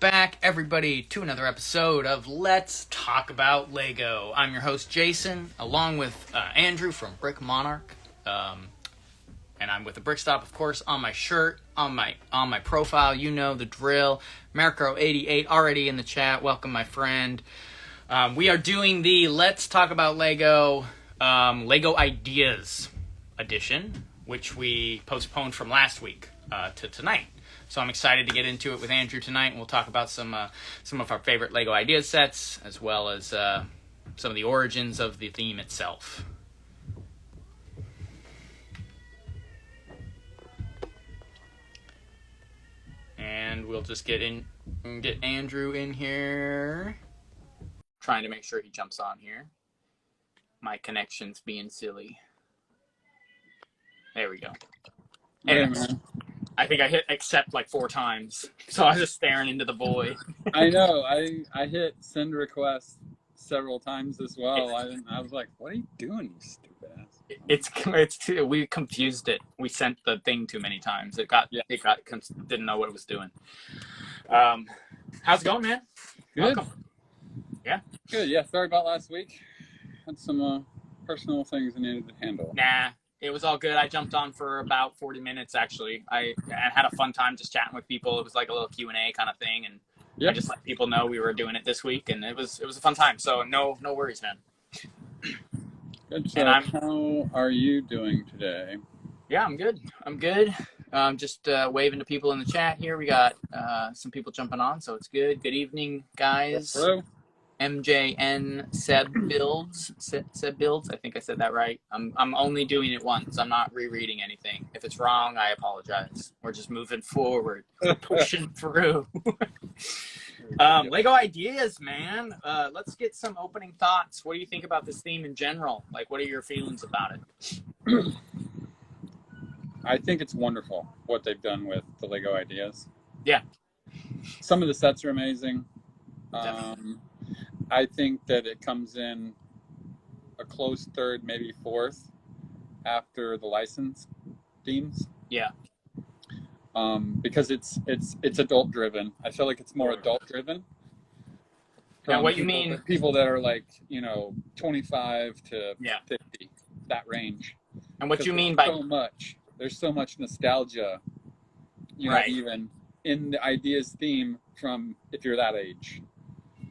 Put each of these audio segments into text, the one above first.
back, everybody, to another episode of Let's Talk About Lego. I'm your host, Jason, along with Andrew from Brick Monarch, and I'm with the Brick Stop, of course, on my shirt, on my profile. You know the drill. Marco88 already in the chat. Welcome, my friend. We are doing the Let's Talk About Lego Lego Ideas edition, which we postponed from last week to tonight. So I'm excited to get into it with Andrew tonight, and we'll talk about some of our favorite Lego Ideas sets, as well as some of the origins of the theme itself. And we'll just get Andrew in here. Trying to make sure he jumps on here. My connection's being silly. There we go. Anyways, I think I hit accept like 4 times, so I was just staring into the void. I know. I hit send request several times as well. I was like, "What are you doing, you stupid ass?" We confused it. We sent the thing too many times. It didn't know what it was doing. How's it going, man? Good. Welcome. Yeah. Good. Yeah. Sorry about last week. Had some personal things I needed to handle. Nah. It was all good. I jumped on for about 40 minutes, actually. I had a fun time just chatting with people. It was like a little Q&A kind of thing, and I just let people know we were doing it this week, and it was a fun time. So no worries, man. Good. So how are you doing today? Yeah, I'm good. Just waving to people in the chat here. We got some people jumping on, so it's good. Good evening, guys. Hello. MJN Seb Builds. I think I said that right. I'm only doing it once. I'm not rereading anything. If it's wrong, I apologize. We're just moving forward, pushing through. Lego Ideas, man. Let's get some opening thoughts. What do you think about this theme in general? Like, what are your feelings about it? I think it's wonderful what they've done with the Lego Ideas. Yeah. Some of the sets are amazing. I think that it comes in a close third, maybe fourth, after the license themes. Yeah. Because it's adult driven. I feel like it's more adult driven. Now, what you mean? People that are like 25 to 50, that range. And what you mean by there's so much nostalgia, right, even in the Ideas theme from if you're that age.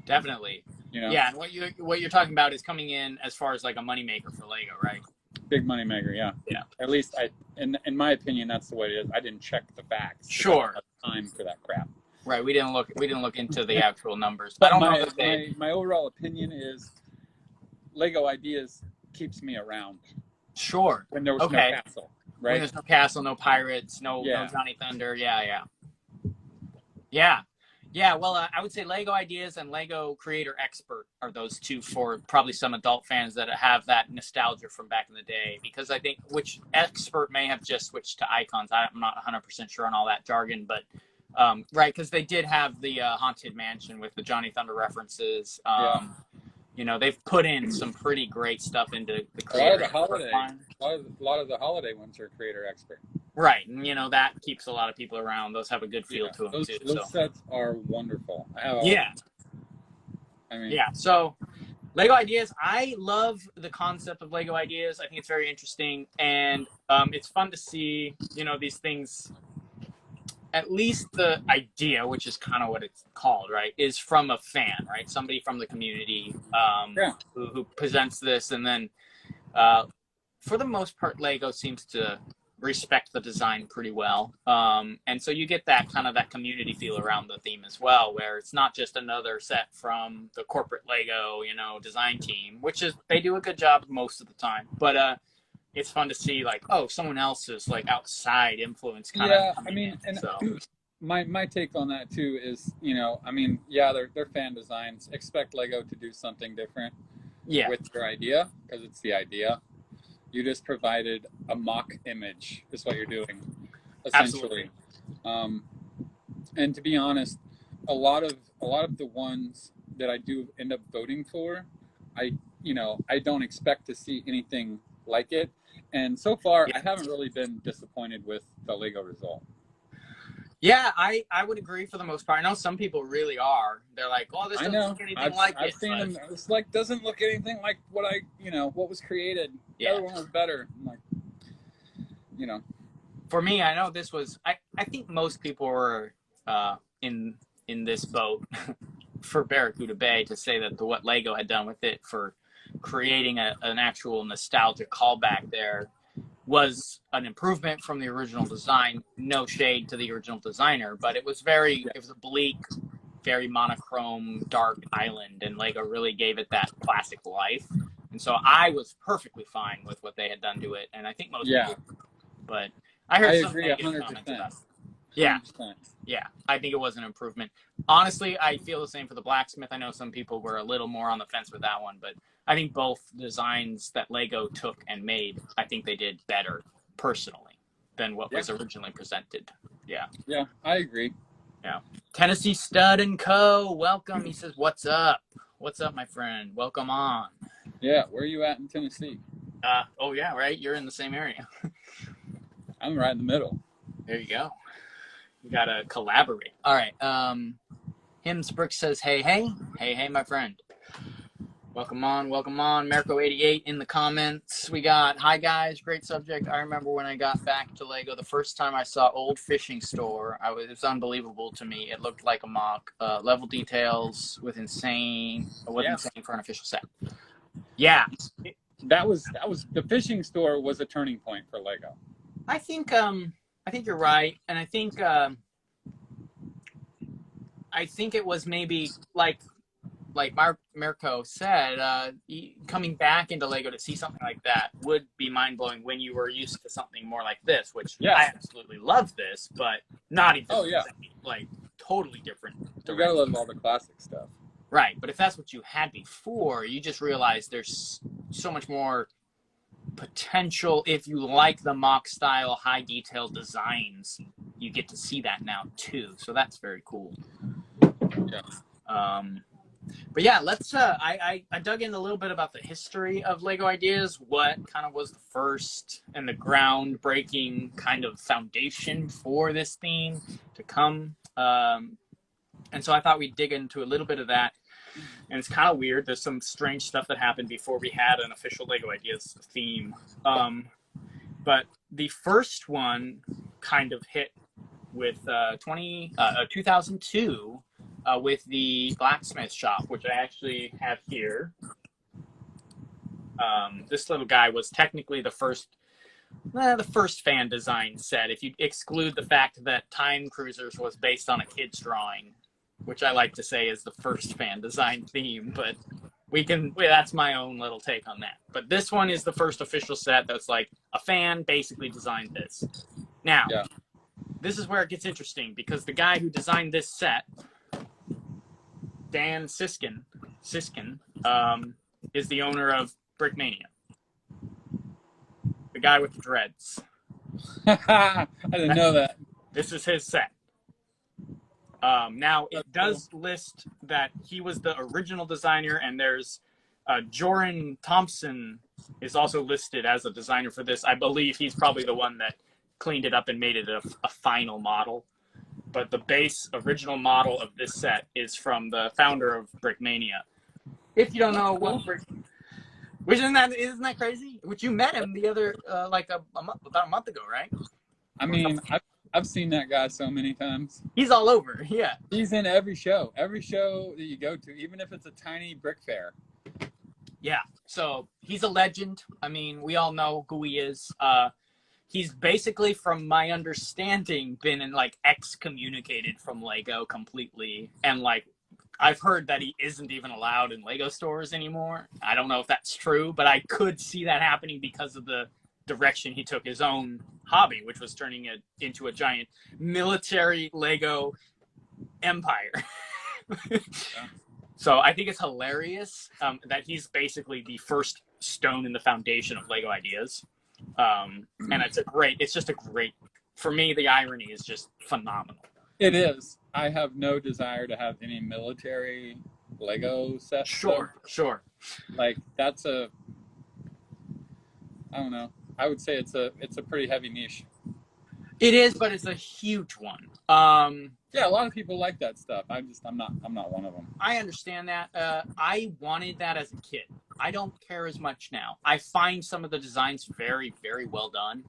Definitely. Yeah, and what you're talking about is coming in as far as like a moneymaker for Lego, right? Big moneymaker, yeah. Yeah. At least in my opinion, that's the way it is. I didn't check the facts. Sure. Time for that crap. Right. We didn't look into the actual numbers. But I don't know that my overall opinion is Lego Ideas keeps me around. Sure. When there was no castle, right? When there's no castle, no pirates, no Johnny Thunder. Yeah, well, I would say Lego Ideas and Lego Creator Expert are those two for probably some adult fans that have that nostalgia from back in the day. Because I think which Expert may have just switched to icons. I'm not 100% sure on all that jargon, but right, because they did have the Haunted Mansion with the Johnny Thunder references. They've put in some pretty great stuff into the Creator Expert line. A lot of the holiday ones are Creator Expert. Right, and that keeps a lot of people around. Those have a good feel to them too. Those sets are wonderful. So Lego Ideas, I love the concept of Lego Ideas. I think it's very interesting, and it's fun to see these things. At least the idea, which is kind of what it's called, right, is from a fan, right? Somebody from the community who presents this, and then for the most part, Lego seems to respect the design pretty well, and so you get that kind of that community feel around the theme as well, where it's not just another set from the corporate Lego design team, which is they do a good job most of the time, but it's fun to see like someone else's like outside influence kind of my take on that too is they're fan designs. Expect Lego to do something different with their idea, because it's the idea. You just provided a mock image, is what you're doing, essentially. Absolutely. And to be honest, a lot of the ones that I do end up voting for, I don't expect to see anything like it. And so far, I haven't really been disappointed with the Lego result. Yeah, I would agree for the most part. I know some people really are. They're like, "Oh, this I doesn't know. look anything like I've it." seen But them. It's like doesn't look anything like what what was created. The yeah, other one was better. I'm like, you know. for me, I know this was. I think most people were uh, in in this boat for Barracuda Bay to say that what Lego had done with it for creating an actual nostalgic callback there was an improvement from the original design. No shade to the original designer, but it was Yeah. it was a bleak, very monochrome, dark island, and Lego really gave it that classic life. And so I was perfectly fine with what they had done to it, and I think most Yeah. people. But I I heard some agree negative comments 100%. about it. Yeah, 100%. yeah, I think it was an improvement. Honestly, I feel the same for the blacksmith. I know some people were a little more on the fence with that one, but I think both designs that Lego took and made, I think they did better personally than what Yeah. was originally presented. Yeah. Yeah. I agree. Yeah. Tennessee Stud and Co. Welcome. He says, "What's up? What's up, my friend? Welcome on." Yeah. Where are you at in Tennessee? Oh yeah, right. You're in the same area. I'm right in the middle. There you go. You gotta collaborate. All right. Himsbrick says, "Hey, hey, hey, hey, my friend. Welcome on, welcome on. Merco88 in the comments. We got, hi guys, great subject. I remember when I got back to Lego, the first time I saw Old Fishing Store, it was unbelievable to me. It looked like a mock. Level details with insane, insane for an official set. Yeah. That was the fishing store was a turning point for Lego. I think you're right. And I think it was maybe like Mirko said, coming back into Lego to see something like that would be mind-blowing when you were used to something more like this, which I absolutely love this, but not even like totally different You gotta love all the classic stuff. Right, but if that's what you had before, you just realize there's so much more potential. If you like the mock style, high detail designs, you get to see that now too. So that's very cool. Yeah. But yeah, let's. I dug in a little bit about the history of Lego Ideas. What kind of was the first and the groundbreaking kind of foundation for this theme to come? And so I thought we'd dig into a little bit of that. And it's kind of weird. There's some strange stuff that happened before we had an official Lego Ideas theme. But the first one kind of hit with 2002 with the blacksmith shop, which I actually have here. This little guy was technically the first fan design set, if you exclude the fact that Time Cruisers was based on a kid's drawing, which I like to say is the first fan design theme, but that's my own little take on that. But this one is the first official set that's like a fan basically designed this. Now, this is where it gets interesting, because the guy who designed this set, Dan Siskin, is the owner of Brickmania. The guy with the dreads. I didn't know that. This is his set. Now, it does list that he was the original designer, and there's Joran Thompson is also listed as a designer for this. I believe he's probably the one that cleaned it up and made it a final model. But the base original model of this set is from the founder of Brickmania. If you don't know what which isn't that crazy? Which you met him the other about a month ago, right? I mean, I've seen that guy so many times. He's all over, yeah. He's in every show that you go to, even if it's a tiny brick fair. Yeah, so he's a legend. I mean, we all know who he is. He's basically, from my understanding, been excommunicated from Lego completely, and I've heard that he isn't even allowed in Lego stores anymore. I don't know if that's true, but I could see that happening because of the direction he took his own hobby, which was turning it into a giant military Lego empire. So I think it's hilarious that he's basically the first stone in the foundation of Lego Ideas. And it's just a great, for me, the irony is just phenomenal. It is. I have no desire to have any military Lego sets. Sure. Like I don't know. I would say it's a pretty heavy niche. It is, but it's a huge one. Yeah, a lot of people like that stuff. I'm not one of them. I understand that. I wanted that as a kid. I don't care as much now. I find some of the designs very, very well done.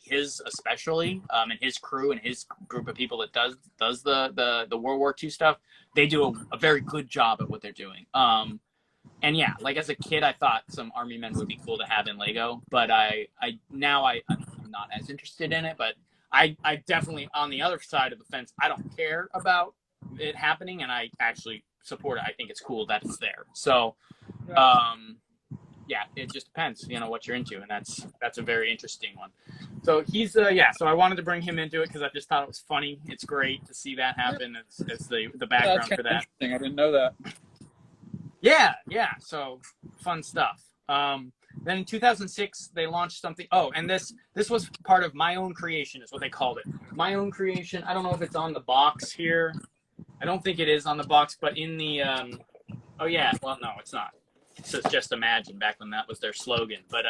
His especially, and his crew and his group of people that does the World War II stuff. They do a very good job at what they're doing. And yeah, like as a kid, I thought some army men would be cool to have in Lego, but I'm not as interested in it. But I definitely, on the other side of the fence, I don't care about it happening, and I actually support it. I think it's cool that it's there. So, yeah, it just depends, what you're into, and that's a very interesting one. So he's yeah. So I wanted to bring him into it because I just thought it was funny. It's great to see that happen. It's the background for that. Interesting. I didn't know that. Yeah. So fun stuff. Then in 2006 they launched something. Oh, and this was part of My Own Creation, is what they called it. My Own Creation. I don't know if it's on the box here. I don't think it is on the box, but in the oh yeah, well no, it's not. It says Just Imagine back when that was their slogan. But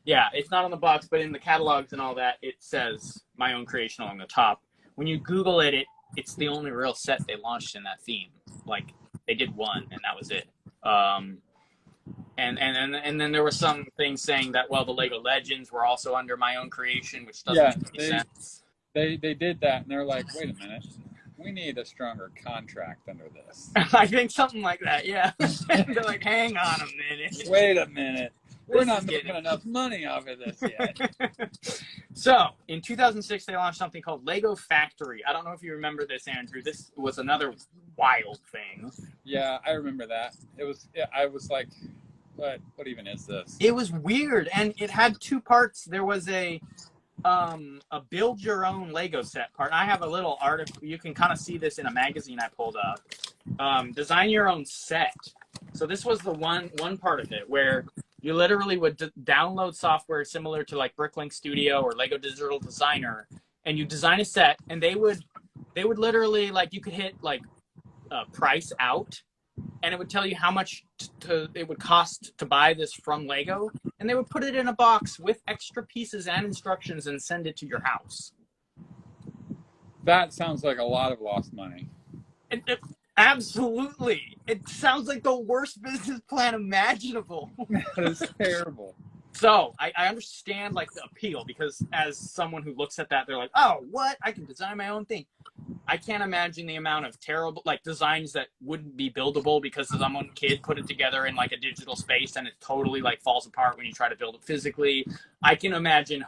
yeah, it's not on the box, but in the catalogs and all that, it says My Own Creation along the top. When you Google it, it's the only real set they launched in that theme. Like they did one, and that was it. And then there were some things saying that, well, the Lego Legends were also under My Own Creation, which doesn't make any sense. They did that, and they're like, wait a minute, we need a stronger contract under this. I think something like that, yeah. They're like, hang on a minute. Wait a minute. We're not making enough money off of this yet. So, in 2006, they launched something called Lego Factory. I don't know if you remember this, Andrew. This was another wild thing. Yeah, I remember that. I was like, what even is this? It was weird, and it had two parts. There was a build your own Lego set part. I have a little article. You can kind of see this in a magazine I pulled up. Design your own set. So this was the one part of it where you literally would download software similar to like Bricklink Studio or Lego Digital Designer, and you design a set, and they would literally, like, you could hit like price out, and it would tell you how much it would cost to buy this from Lego, and they would put it in a box with extra pieces and instructions and send it to your house. That sounds like a lot of lost money. Absolutely. It sounds like the worst business plan imaginable. That is terrible. So I understand like the appeal, because as someone who looks at that, they're like, oh, what? I can design my own thing. I can't imagine the amount of terrible like designs that wouldn't be buildable because some kid put it together in like a digital space and it totally like falls apart when you try to build it physically. I can imagine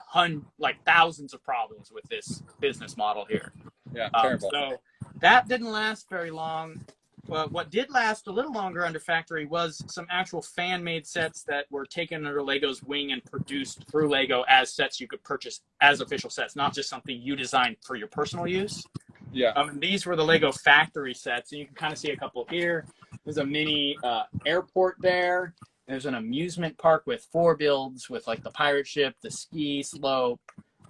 thousands of problems with this business model here. Yeah, terrible. So that didn't last very long. Well, what did last a little longer under Factory was some actual fan-made sets that were taken under Lego's wing and produced through Lego as sets you could purchase as official sets, not just something you designed for your personal use. Yeah. And these were the Lego Factory sets, and you can kind of see a couple here. There's a mini airport there. There's an amusement park with 4 builds with like the pirate ship, the ski slope,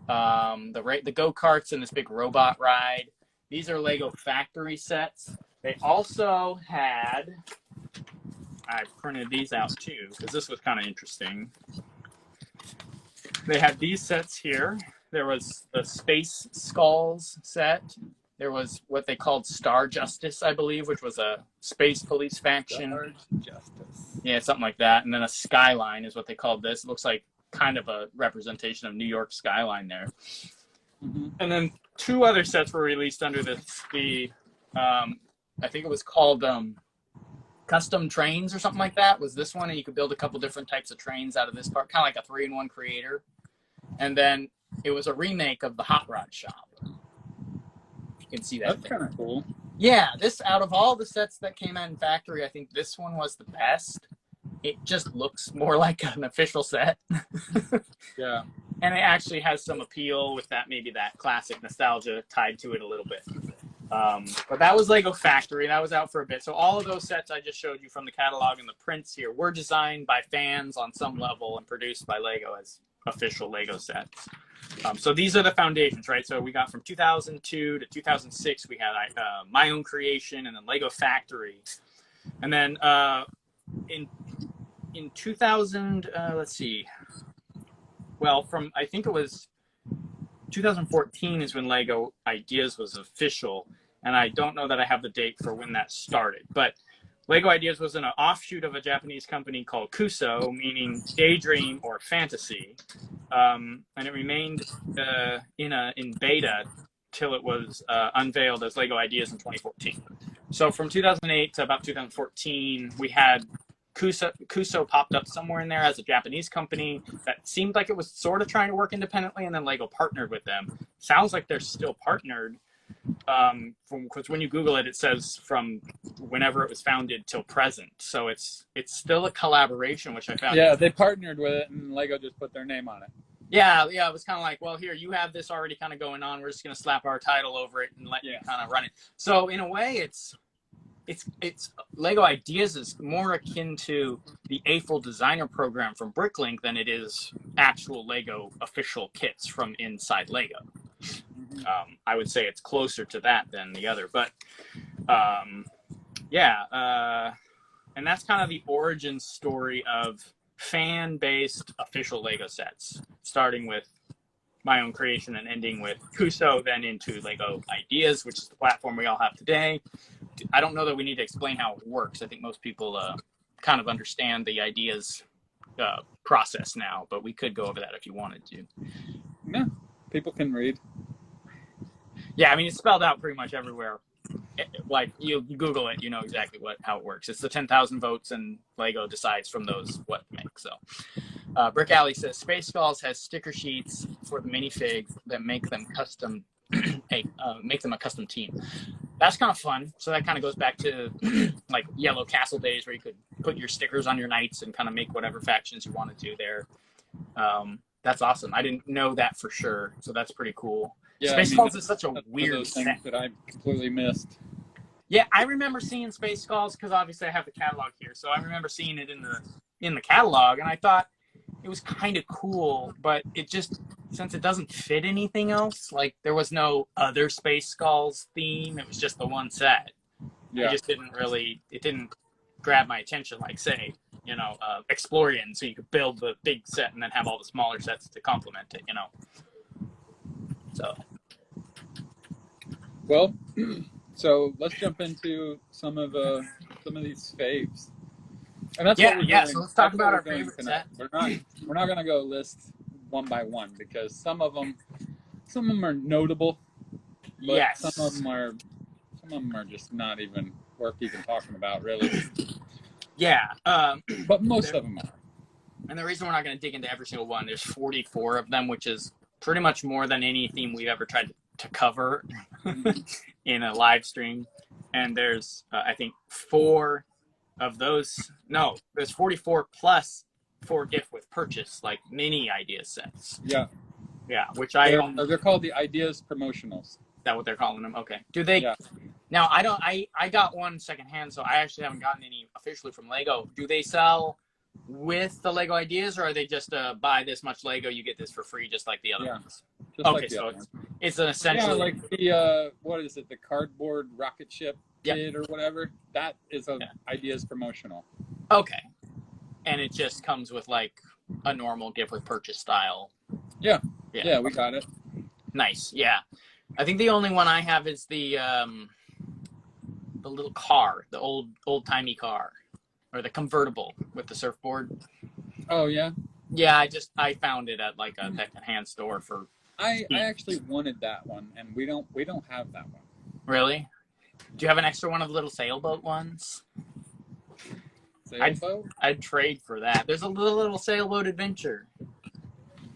the go-karts, and this big robot ride. These are Lego Factory sets. They also had, I printed these out too, because this was kind of interesting. They had these sets here. There was the Space Skulls set. There was what they called Star Justice, I believe, which was a space police faction. Star Justice. Yeah, something like that. And then a Skyline is what they called this. It looks like kind of a representation of New York skyline there. Mm-hmm. And then 2 other sets were released under I think it was called Custom Trains or something like that, was this one. And you could build a couple different types of trains out of this part, kind of like a 3-in-1 creator. And then it was a remake of the Hot Rod Shop. You can see that. That's kind of cool. Yeah, this, out of all the sets that came out in Factory, I think this one was the best. It just looks more like an official set. Yeah. And it actually has some appeal with that, maybe that classic nostalgia tied to it a little bit. But that was Lego Factory. That was out for a bit. So all of those sets I just showed you from the catalog and the prints here were designed by fans on some level and produced by Lego as official Lego sets. So these are the foundations, right? So we got from 2002 to 2006, we had My Own Creation and then Lego Factory. And then in 2000, let's see. Well, I think it was 2014 is when Lego Ideas was official, and I don't know that I have the date for when that started, but Lego Ideas was an offshoot of a Japanese company called Kuso, meaning daydream or fantasy, and it remained in beta till it was unveiled as Lego Ideas in 2014. So from 2008 to about 2014, we had Kuso popped up somewhere in there as a Japanese company that seemed like it was sort of trying to work independently, and then Lego partnered with them. Sounds like they're still partnered. Because when you Google it, it says from whenever it was founded till present. So it's still a collaboration, which I found. Yeah, they partnered with it, and Lego just put their name on it. Yeah. It was kind of like, well, here, you have this already kind of going on. We're just going to slap our title over it and let you kind of run it. So in a way, it's Lego Ideas is more akin to the Eiffel Designer Program from Bricklink than it is actual Lego official kits from inside Lego. I would say it's closer to that than the other, but and that's kind of the origin story of fan-based official Lego sets, starting with my own creation and ending with Kuso, then into Lego Ideas, which is the platform we all have today. I don't know that we need to explain how it works. I think most people kind of understand the Ideas process now, but we could go over that if you wanted to. Yeah, people can read. Yeah, I mean, it's spelled out pretty much everywhere. Like, you Google it, you know exactly how it works. It's the 10,000 votes, and Lego decides from those what to make. So, Brick Alley says, Space Skulls has sticker sheets for the minifigs that make them custom, make them a custom team. That's kind of fun. So that kind of goes back to like Yellow Castle days, where you could put your stickers on your knights and kind of make whatever factions you want to do there. That's awesome. I didn't know that for sure, so that's pretty cool. Yeah, Space Skulls is such a weird thing that I completely missed. Yeah, I remember seeing Space Skulls because obviously I have the catalog here, so I remember seeing it in the catalog, and I thought it was kind of cool, but it just, since it doesn't fit anything else, like there was no other Space Skulls theme, it was just the one set. Yeah. It didn't grab my attention like, say, Explorian, so you could build the big set and then have all the smaller sets to complement it, So. Well, so let's jump into some of these faves. And that's what we're doing. So let's talk about our favorite set. We're not going to go list one by one because some of them are notable, but some of them are just not even worth even talking about, really. Yeah, but most of them are. And the reason we're not going to dig into every single one, there's 44 of them, which is pretty much more than any theme we've ever tried to cover in a live stream. And there's, I think, 4 of those. No, there's 44 plus 4 gift with purchase, like mini idea sets. Yeah. Yeah, which they're called the Ideas Promotionals. Is that what they're calling them? Okay. Do they? Yeah. Now, I got one secondhand, so I actually haven't gotten any officially from Lego. Do they sell with the Lego Ideas, or are they just buy this much Lego, you get this for free, just like the other ones? Okay, so it's an essentially like the what is it? The cardboard rocket ship kid or whatever. That is a Ideas promotional. Okay, and it just comes with like a normal gift with purchase style. Yeah, we got it. Nice. Yeah, I think the only one I have is the little car, the old timey car. Or the convertible with the surfboard. Oh yeah. Yeah, I found it at like a secondhand store for. I actually wanted that one, and we don't have that one. Really? Do you have an extra one of the little sailboat ones? Sailboat? I'd trade for that. There's a little sailboat adventure.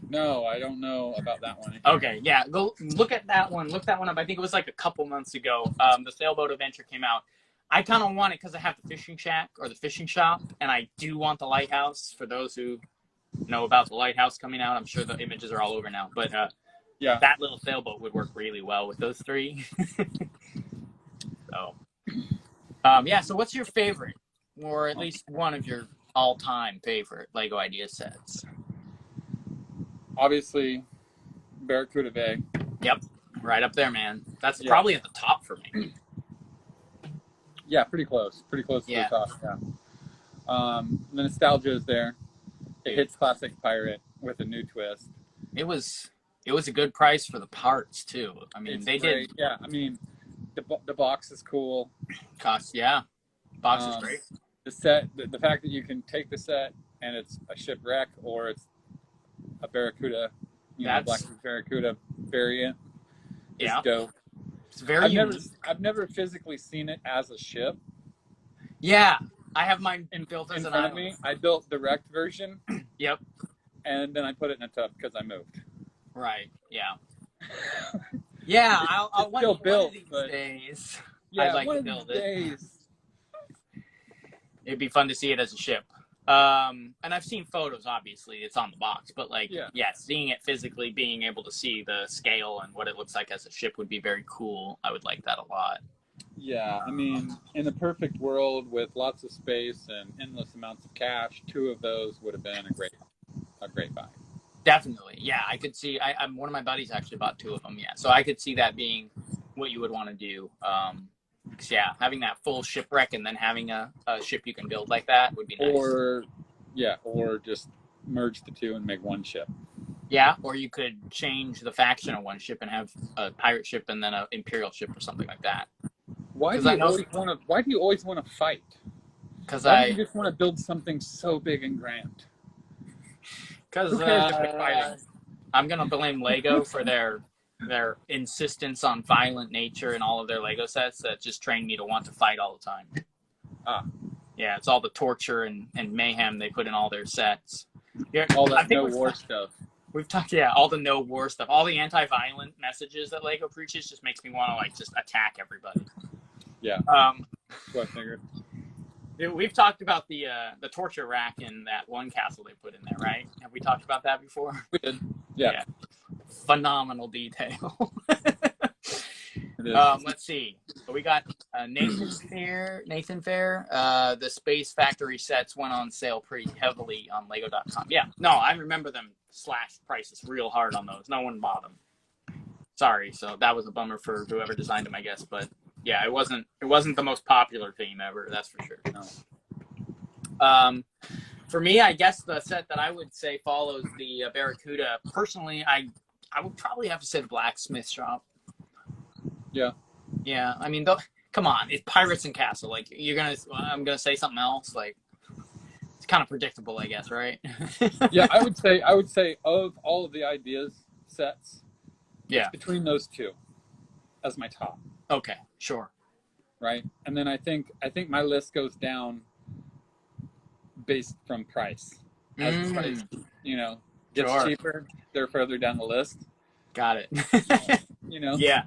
No, I don't know about that one. Okay, yeah, go look at that one. Look that one up. I think it was like a couple months ago. The sailboat adventure came out. I kind of want it because I have the fishing shack or the fishing shop, and I do want the lighthouse. For those who know about the lighthouse coming out, I'm sure the images are all over now. But that little sailboat would work really well with those 3. So, so what's your favorite, or at least one of your all-time favorite Lego Idea sets? Obviously, Barracuda Bay. Yep, right up there, man. That's probably at the top for me. Yeah, pretty close to the top. Yeah. The nostalgia is there. It hits classic pirate with a new twist. It was It was a good price for the parts too. I mean, It's they great. did Yeah, I mean, the box is cool. cost. Yeah, box is Um, great. the set, the fact that you can take the set and it's a shipwreck or it's a Barracuda, Black That's Barracuda variant is yeah. dope. It's very unique. I've never physically seen it as a ship Yeah, I have mine built as in an front of island. me. I built the wrecked version. Yep. And then I put it in a tub because I moved. Right. Yeah. Yeah. I'll It's still one of built, these but days. I'd yeah, like one to of these build it. days. It'd be fun to see it as a ship. And I've seen photos. Obviously, it's on the box, but like, yeah, seeing it physically, being able to see the scale and what it looks like as a ship would be very cool. I would like that a lot. Yeah, I mean, in a perfect world with lots of space and endless amounts of cash, 2 of those would have been a great buy. Definitely, yeah. I could see. I'm one of my buddies actually bought 2 of them. Yeah, so I could see that being what you would want to do. 'Cause, yeah, having that full shipwreck and then having a ship you can build like that would be nice. Or just merge the 2 and make one ship. Yeah, or you could change the faction of one ship and have a pirate ship and then an imperial ship or something like that. Why do you always want to fight? Because Why don't you just want to build something so big and grand? Because I'm gonna blame Lego for their insistence on violent nature in all of their Lego sets that just train me to want to fight all the time. Yeah, it's all the torture and mayhem they put in all their sets. Yeah, all that no war stuff. We've talked, yeah, all the no war stuff, all the anti-violent messages that Lego preaches just makes me want to like just attack everybody. Yeah. That's what I figured. We've talked about the torture rack in that one castle they put in there, right? Have we talked about that before? We did. Yeah. Phenomenal detail. Let's see. So we got Nathan Fair. The Space Factory sets went on sale pretty heavily on Lego.com. Yeah, no, I remember them slashed prices real hard on those. No one bought them. Sorry, so that was a bummer for whoever designed them, I guess. But yeah, it wasn't the most popular theme ever. That's for sure. No. For me, I guess the set that I would say follows the Barracuda. Personally, I would probably have to say the Blacksmith Shop. Yeah. Yeah, I mean, come on, it's Pirates and Castle. Like I'm gonna say something else. Like it's kind of predictable, I guess, right? Yeah, I would say of all of the ideas sets, it's between those 2 as my top. Okay, sure. Right, and then I think my list goes down based from price. As the price, gets cheaper, they're further down the list. Got it. Yeah.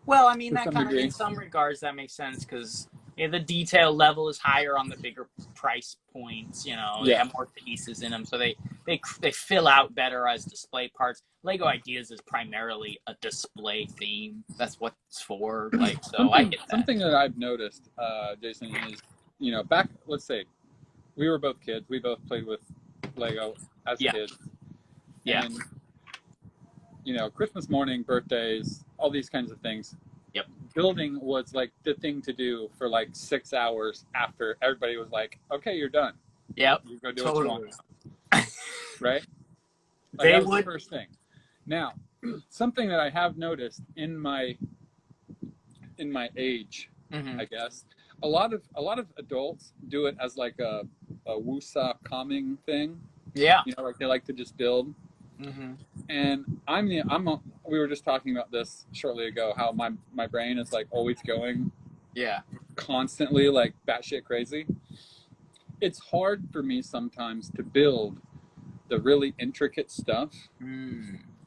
Well, I mean, that kind of, in some regards, that makes sense because the detail level is higher on the bigger price points. They have more pieces in them, so they fill out better as display parts. Lego Ideas is primarily a display theme. That's what it's for. Like, so I get that. Something that I've noticed, Jason, is back. Let's say we were both kids. We both played with Lego as kids. Yeah. And, Christmas morning, birthdays, all these kinds of things. Yep. Building was like the thing to do for like 6 hours after everybody was like, okay, you're done. Yep. You go do what you want. Right? Like, that was the first thing. Now, something that I have noticed in my age, I guess, a lot of adults do it as like a woosah calming thing. Yeah. Like they like to just build. And we were just talking about this shortly ago, how my brain is like always going, constantly like batshit crazy. It's hard for me sometimes to build the really intricate stuff,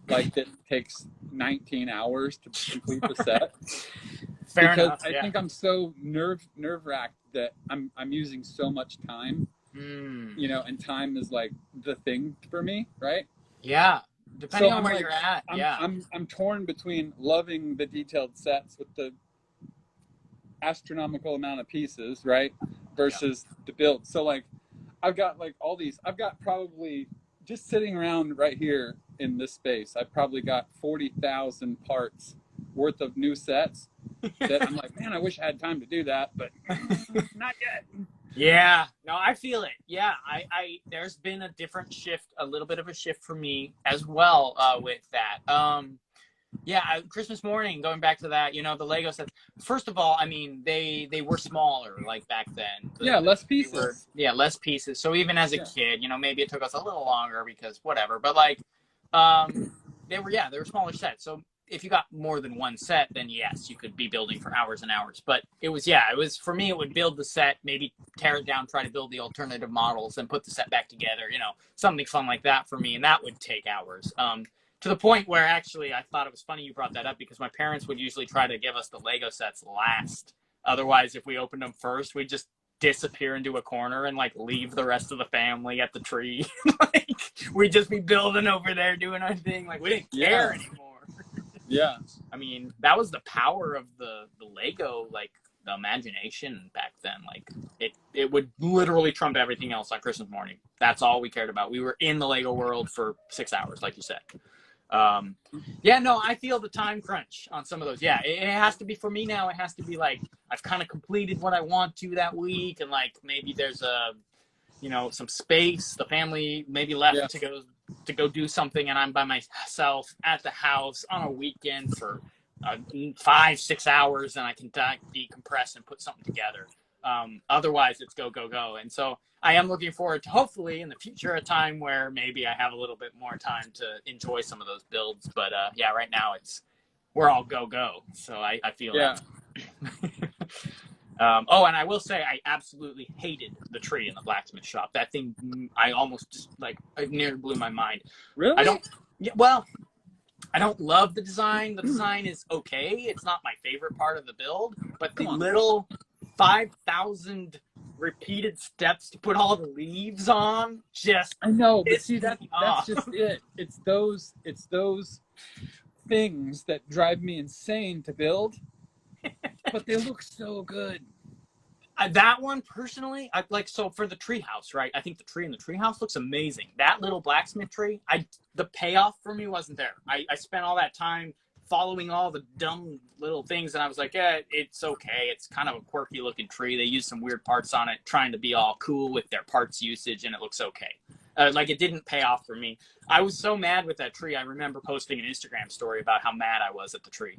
like that takes 19 hours to complete the set. Fair enough. I think I'm so nerve wracked that I'm using so much time, and time is like the thing for me, right? Yeah. Depending on where you're at. I'm torn between loving the detailed sets with the astronomical amount of pieces, right? Versus the build. So like I've got like all these, I've got probably just sitting around right here in this space, I've probably got 40,000 parts worth of new sets that I'm like, man, I wish I had time to do that, but not yet. Yeah, no, I feel it. Yeah, there's been a different shift, a little bit of a shift for me as well with that. Yeah, Christmas morning, going back to that, the Lego sets. First of all, I mean, they were smaller like back then. Yeah, less They were, pieces. yeah, less pieces. So even as a Yeah. kid, maybe it took us a little longer because whatever. But like, um, they were smaller sets. So if you got more than one set, then yes, you could be building for hours and hours. But it was for me, it would build the set, maybe tear it down, try to build the alternative models, and put the set back together. Something fun like that for me, and that would take hours. To the point where actually I thought it was funny you brought that up because my parents would usually try to give us the Lego sets last. Otherwise, if we opened them first, we'd just disappear into a corner and like leave the rest of the family at the tree. Like we'd just be building over there doing our thing. Like we didn't care anymore. Yeah. I mean, that was the power of the Lego, like the imagination back then. Like it would literally trump everything else on Christmas morning. That's all we cared about. We were in the Lego world for 6 hours, like you said. Yeah, no, I feel the time crunch on some of those. Yeah, it has to be for me now. It has to be like I've kind of completed what I want to that week, and like maybe there's some space. The family maybe left to go do something, and I'm by myself at the house on a weekend for 5-6 hours, and I can decompress and put something together. Otherwise, it's go go go, and so I am looking forward to hopefully in the future a time where maybe I have a little bit more time to enjoy some of those builds. But yeah, right now we're all go go, so I feel that. And I will say I absolutely hated the tree in the blacksmith shop. That thing, I almost just it nearly blew my mind. Really? I don't. Yeah, well, I don't love the design. The design is okay. It's not my favorite part of the build, but the little 5,000 repeated steps to put all the leaves on just I know, but see that's just it. It's those things that drive me insane to build, but they look so good. That one personally, so for the treehouse, right? I think the tree in the treehouse looks amazing. That little blacksmith tree, the payoff for me wasn't there. I spent all that time following all the dumb little things, and I was like, yeah, it's okay. It's kind of a quirky looking tree. They used some weird parts on it, trying to be all cool with their parts usage, and it looks okay. It didn't pay off for me. I was so mad with that tree. I remember posting an Instagram story about how mad I was at the tree.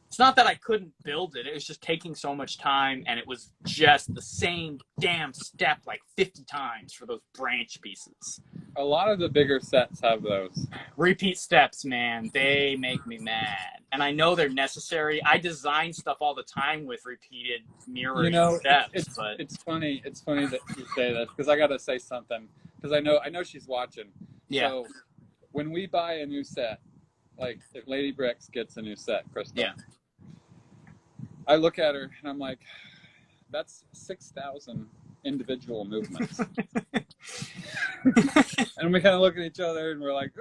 It's not that I couldn't build it. It was just taking so much time, and it was just the same damn step like 50 times for those branch pieces. A lot of the bigger sets have those. Repeat steps, man. They make me mad. And I know they're necessary. I design stuff all the time with repeated mirroring steps. It's funny that you say this because I got to say something because I know she's watching. Yeah. So when we buy a new set, like if Lady Bricks gets a new set, Crystal. Yeah. I look at her and I'm like, that's 6,000 individual movements. And we kind of look at each other and we're like,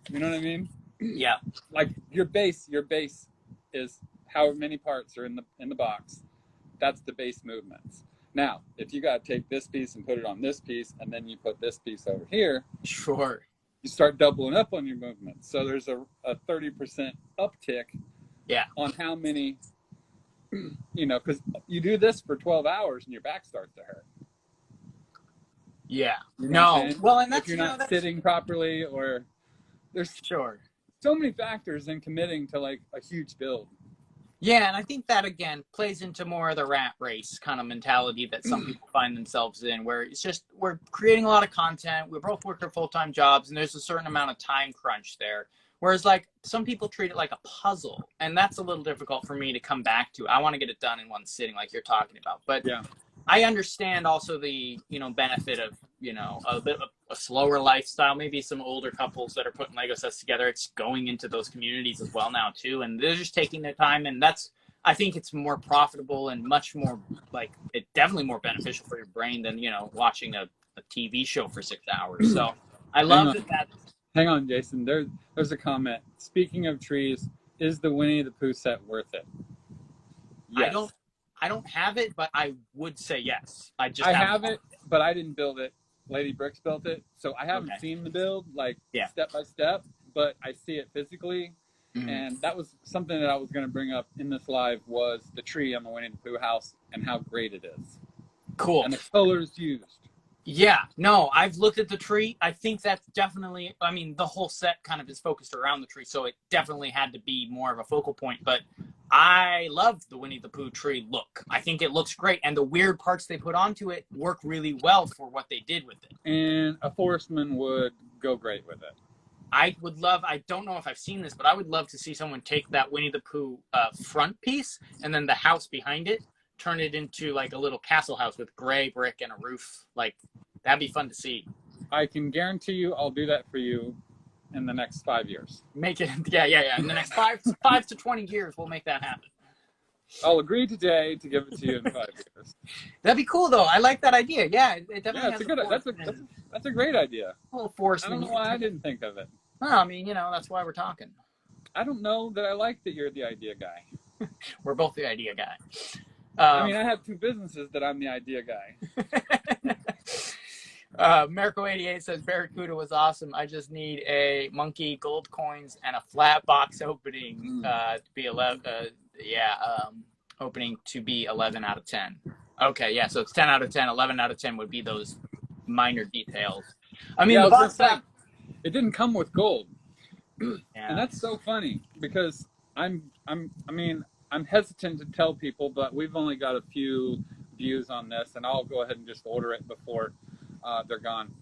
you know what I mean? Yeah. Like your base is how many parts are in the box. That's the base movements. Now, if you got to take this piece and put it on this piece, and then you put this piece over here. Sure. You start doubling up on your movements. So there's a 30% uptick on how many, because you do this for 12 hours and your back starts to hurt. Yeah. No. Well, and that's, if you're not sitting properly, or there's so many factors in committing to like a huge build. Yeah, and I think that, again, plays into more of the rat race kind of mentality that some people find themselves in, where it's just we're creating a lot of content. We're both working full-time jobs, and there's a certain amount of time crunch there. Whereas, like, some people treat it like a puzzle, and that's a little difficult for me to come back to. I want to get it done in one sitting like you're talking about. But I understand also the, benefit of, a bit of a slower lifestyle, maybe some older couples that are putting Lego sets together. It's going into those communities as well now too. And they're just taking their time. And I think it's more profitable and much more it's definitely more beneficial for your brain than, watching a TV show for 6 hours. So I love that. Hang on, Jason. There's a comment. Speaking of trees, is the Winnie the Pooh set worth it? Yes. I don't have it, but I would say yes. I have it, but I didn't build it. Lady Bricks built it, so I haven't seen the build step by step, but I see it physically, And that was something that I was going to bring up in this live was the tree on the Winnie the Pooh house and how great it is. Cool. And the colors used. Yeah, no, I've looked at the tree. I think that's definitely, I mean, the whole set kind of is focused around the tree, so it definitely had to be more of a focal point. But I love the Winnie the Pooh tree look. I think it looks great, and the weird parts they put onto it work really well for what they did with it. And a forestman would go great with it. I would love, I don't know if I've seen this, but I would love to see someone take that Winnie the Pooh front piece and then the house behind it, turn it into like a little castle house with gray brick and a roof. Like, that'd be fun to see. I can guarantee you I'll do that for you in the next 5 years. Make it, yeah. In the next 5 to 20 years, we'll make that happen. I'll agree today to give it to you in 5 years. That'd be cool, though. I like that idea. Yeah, it definitely that's a great idea. A little force. I don't know why I didn't think of it. Well, I mean, that's why we're talking. I don't know that I like that you're the idea guy. We're both the idea guy. I mean, I have 2 businesses that I'm the idea guy. Miracle88 says Barracuda was awesome. I just need a monkey, gold coins, and a flat box opening to be 11. Opening to be 11 out of 10. Okay, yeah, so it's 10 out of 10. 11 out of 10 would be those minor details. I mean, the box set, it didn't come with gold, yeah. And that's so funny because I'm hesitant to tell people, but we've only got a few views on this, and I'll go ahead and just order it before they're gone.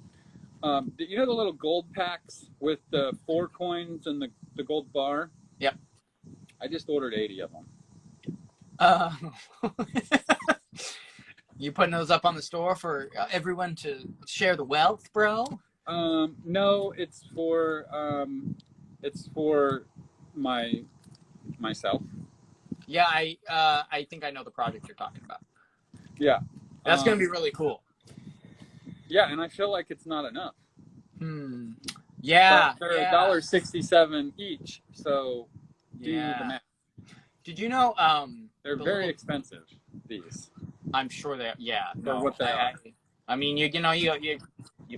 You know the little gold packs with the 4 coins and the gold bar? Yep. I just ordered 80 of them. You putting those up on the store for everyone to share the wealth, bro? No, it's for myself. Yeah, I think I know the project you're talking about. Yeah. That's going to be really cool. Yeah, and I feel like it's not enough. Yeah. But they're $1.67 each, so do the math. Did you know they're very expensive, these. I'm sure they are. Yeah. For what they are. I mean, you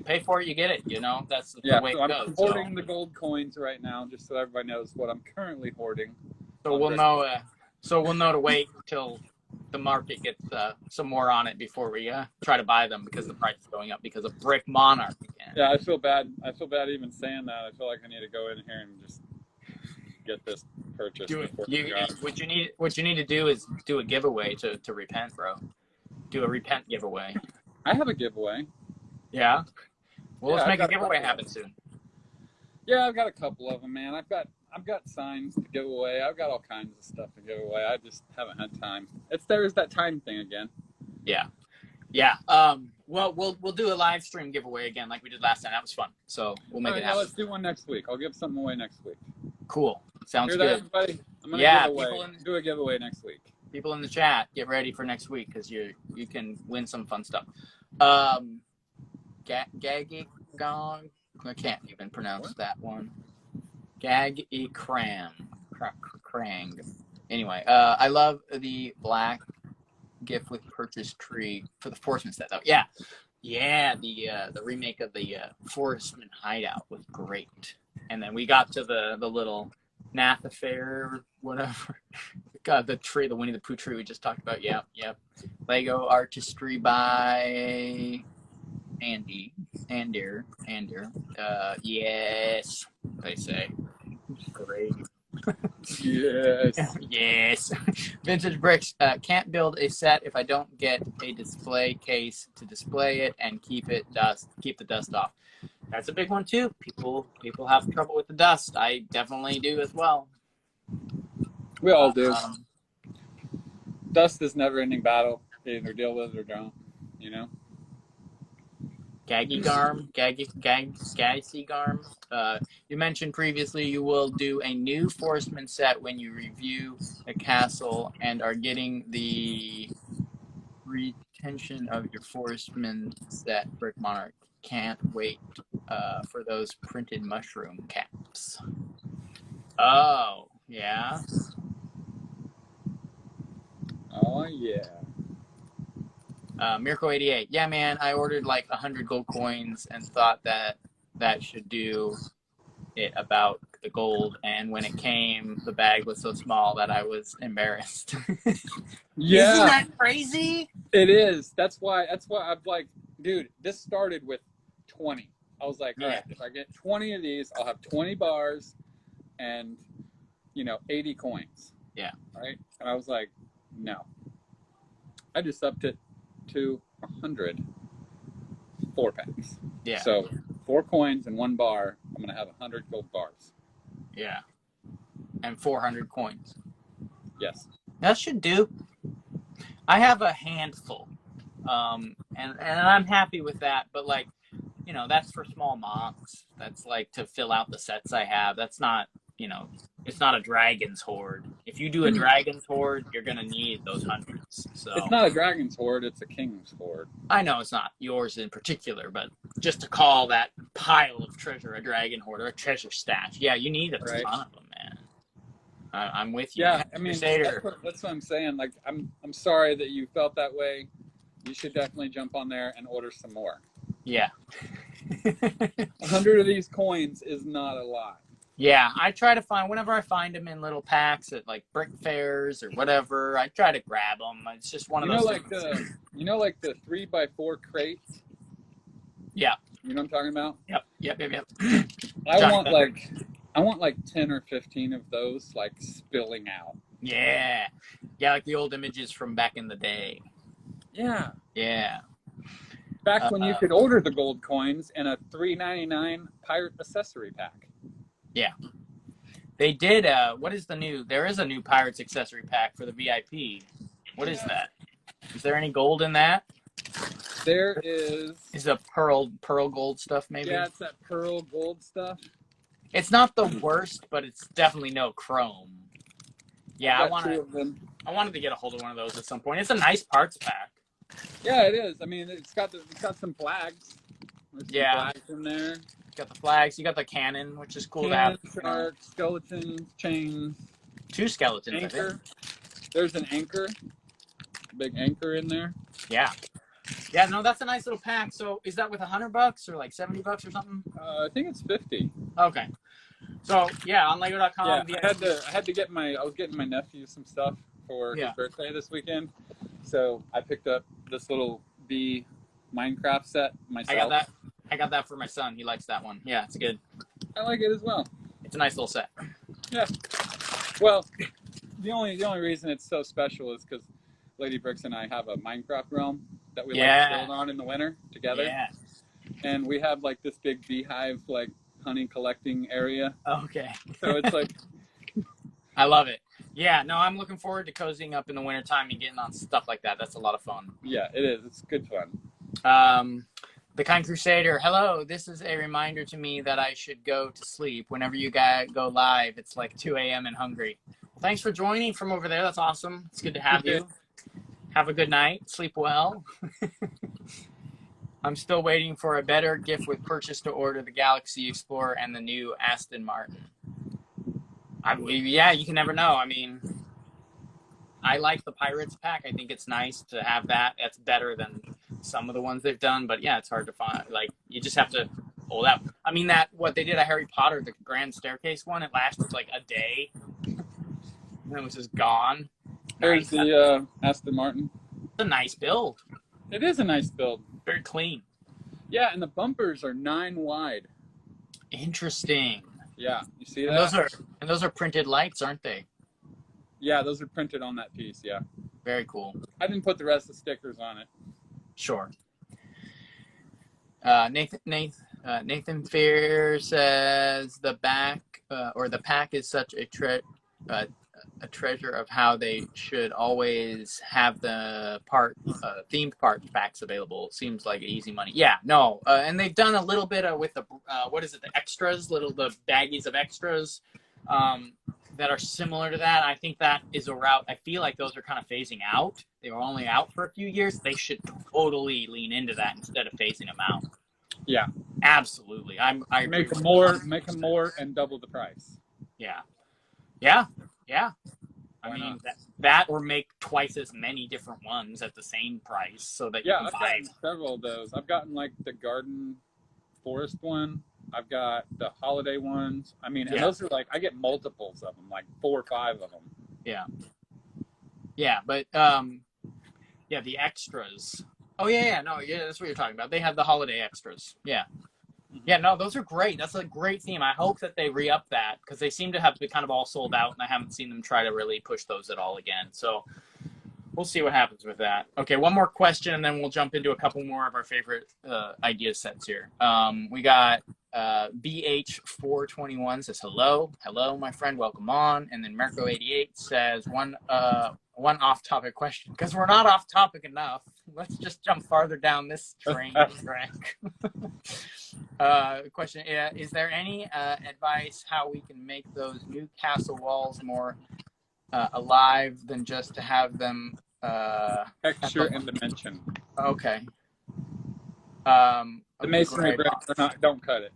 pay for it, you get it, That's the way it goes. I'm hoarding the gold coins right now, just so everybody knows what I'm currently hoarding. So we'll know. We'll know to wait till the market gets some more on it before we try to buy them because the price is going up because of Brick Monarch again. Yeah, I feel bad. I feel bad even saying that. I feel like I need to go in here and just get this purchased. What you need to do is do a giveaway to repent, bro. Do a repent giveaway. I have a giveaway. Yeah. Well, let's make a giveaway happen soon. Yeah, I've got a couple of them, man. I've got signs to give away. I've got all kinds of stuff to give away. I just haven't had time. There's that time thing again. Yeah. Well, we'll do a live stream giveaway again like we did last time. That was fun. So we'll make it happen. Let's do one next week. I'll give something away next week. Cool. Sounds Hear good. That, everybody? I'm gonna do a giveaway next week. People in the chat, get ready for next week because you can win some fun stuff. Gaggy Gong. I can't even pronounce that one. Gag-E Krang. Anyway, I love the black gift with purchase tree for the Forestman set though. Yeah, the remake of the Forestman hideout was great. And then we got to the little Nath affair, whatever. God, the tree, the Winnie the Pooh tree we just talked about. Yep. Lego artistry by Andir. Yes, they say. Great. Yes. Vintage Bricks. Can't build a set if I don't get a display case to display it and keep the dust off. That's a big one too. People have trouble with the dust. I definitely do as well. We all do. Dust is never-ending battle. You either deal with it or don't. Gaggy Garm. You mentioned previously you will do a new Forestman set when you review the castle and are getting the retention of your Forestman set, Brick Monarch. Can't wait for those printed mushroom caps. Oh, yeah. Oh, yeah. Miracle88. Yeah, man, I ordered like 100 gold coins and thought that should do it about the gold, and when it came, the bag was so small that I was embarrassed. Yeah. Isn't that crazy? It is. That's why I'm like, dude, this started with 20. I was like, all right, if I get 20 of these, I'll have 20 bars and, 80 coins. Yeah. Right? And I was like, no. I just upped it to 100 4-packs. Yeah. So 4 coins and 1 bar, I'm going to have 100 gold bars. Yeah. And 400 coins. Yes. That should do. I have a handful. And I'm happy with that, but like, that's for small mocks. That's like to fill out the sets I have. That's not, it's not a dragon's hoard. If you do a dragon's hoard, you're gonna need those hundreds. So it's not a dragon's hoard, it's a king's hoard. I know it's not yours in particular, but just to call that pile of treasure a dragon hoard or a treasure stash, yeah, you need a ton of them, man. I'm with you. Yeah, I mean, that's what I'm saying. Like, I'm sorry that you felt that way. You should definitely jump on there and order some more. Yeah. 100 of these coins is not a lot. Yeah, I try to find, whenever I find them in little packs at like brick fairs or whatever, I try to grab them. It's just one of those like things. Like the 3x4 crates? Yeah. You know what I'm talking about? Yep. I want like 10 or 15 of those like spilling out. Yeah. Yeah, like the old images from back in the day. Yeah. Yeah. Back when you could order the gold coins in a $3.99 pirate accessory pack. Yeah. They did, what is the new, there is a new Pirates accessory pack for the VIP. What is that? Is there any gold in that? There is. Is it pearl gold stuff maybe? Yeah, it's that pearl gold stuff. It's not the worst, but it's definitely no chrome. Yeah, I wanted to get a hold of one of those at some point. It's a nice parts pack. Yeah, it is. I mean, it's got some flags. There's some flags in there. You got the flags. You got the cannon, which is cool to have. Sharks, skeletons, chains. 2 skeletons. Anchor. I think. There's an anchor. Big anchor in there. Yeah. Yeah, no, that's a nice little pack. So is that with $100 or like $70 or something? I think it's 50. Okay. So yeah, on Lego.com. Yeah, I had to get I was getting my nephew some stuff for his birthday this weekend. So I picked up this little bee Minecraft set myself. I got that for my son. He likes that one. Yeah, it's good. I like it as well. It's a nice little set. Yeah. Well, the only reason it's so special is because Lady Bricks and I have a Minecraft realm that we like to build on in the winter together. Yeah. And we have like this big beehive like honey collecting area. Okay. So it's like I love it. Yeah, no, I'm looking forward to cozying up in the wintertime and getting on stuff like that. That's a lot of fun. Yeah, it is. It's good fun. The Kind Crusader, hello. This is a reminder to me that I should go to sleep. Whenever you guys go live, it's like 2 a.m. and hungry. Thanks for joining from over there. That's awesome. It's good to have you. Have a good night. Sleep well. I'm still waiting for a better gift with purchase to order the Galaxy Explorer and the new Aston Martin. Yeah, you can never know. I mean, I like the Pirates pack. I think it's nice to have that. That's better than some of the ones they've done. But yeah, it's hard to find. Like, you just have to hold out. I mean, what they did at Harry Potter, the Grand Staircase one, it lasted like a day. And it was just gone. There's the Aston Martin. It's a nice build. It is a nice build. Very clean. Yeah, and the bumpers are 9 wide. Interesting. Yeah, you see that? And those are printed lights, aren't they? Yeah, those are printed on that piece, yeah. Very cool. I didn't put the rest of the stickers on it. Sure. Nathan Fear says the pack is such a treasure of how they should always have the themed part packs available. Seems like easy money. Yeah, no, and they've done a little bit with the the extras, the baggies of extras that are similar to that. I think that is a route. I feel like those are kind of phasing out. They were only out for a few years. They should totally lean into that instead of phasing them out. Yeah, absolutely. I make them more, and double the price. Yeah. I mean that or make twice as many different ones at the same price so that you can I've gotten several of those. I've gotten like the garden forest one. I've got the holiday ones. I mean, and Yeah. those are like, I get multiples of them, like 4 or 5 of them. Yeah. Yeah, but yeah, the extras. Oh yeah, no, yeah, that's what you're talking about. They have the holiday extras. Yeah. Yeah, no, those are great. That's a great theme. I hope that they re-up that because they seem to have been kind of all sold out, and I haven't seen them try to really push those at all again. So we'll see what happens with that. Okay, one more question, and then we'll jump into a couple more of our favorite idea sets here. We got BH421 says, hello, my friend, welcome on. And then Merco88 says, one off-topic question, because we're not off-topic enough. Let's just jump farther down this train track. Question, is there any advice how we can make those new castle walls more alive than just to have them texture and dimension? Okay. The masonry bricks are not, don't cut it.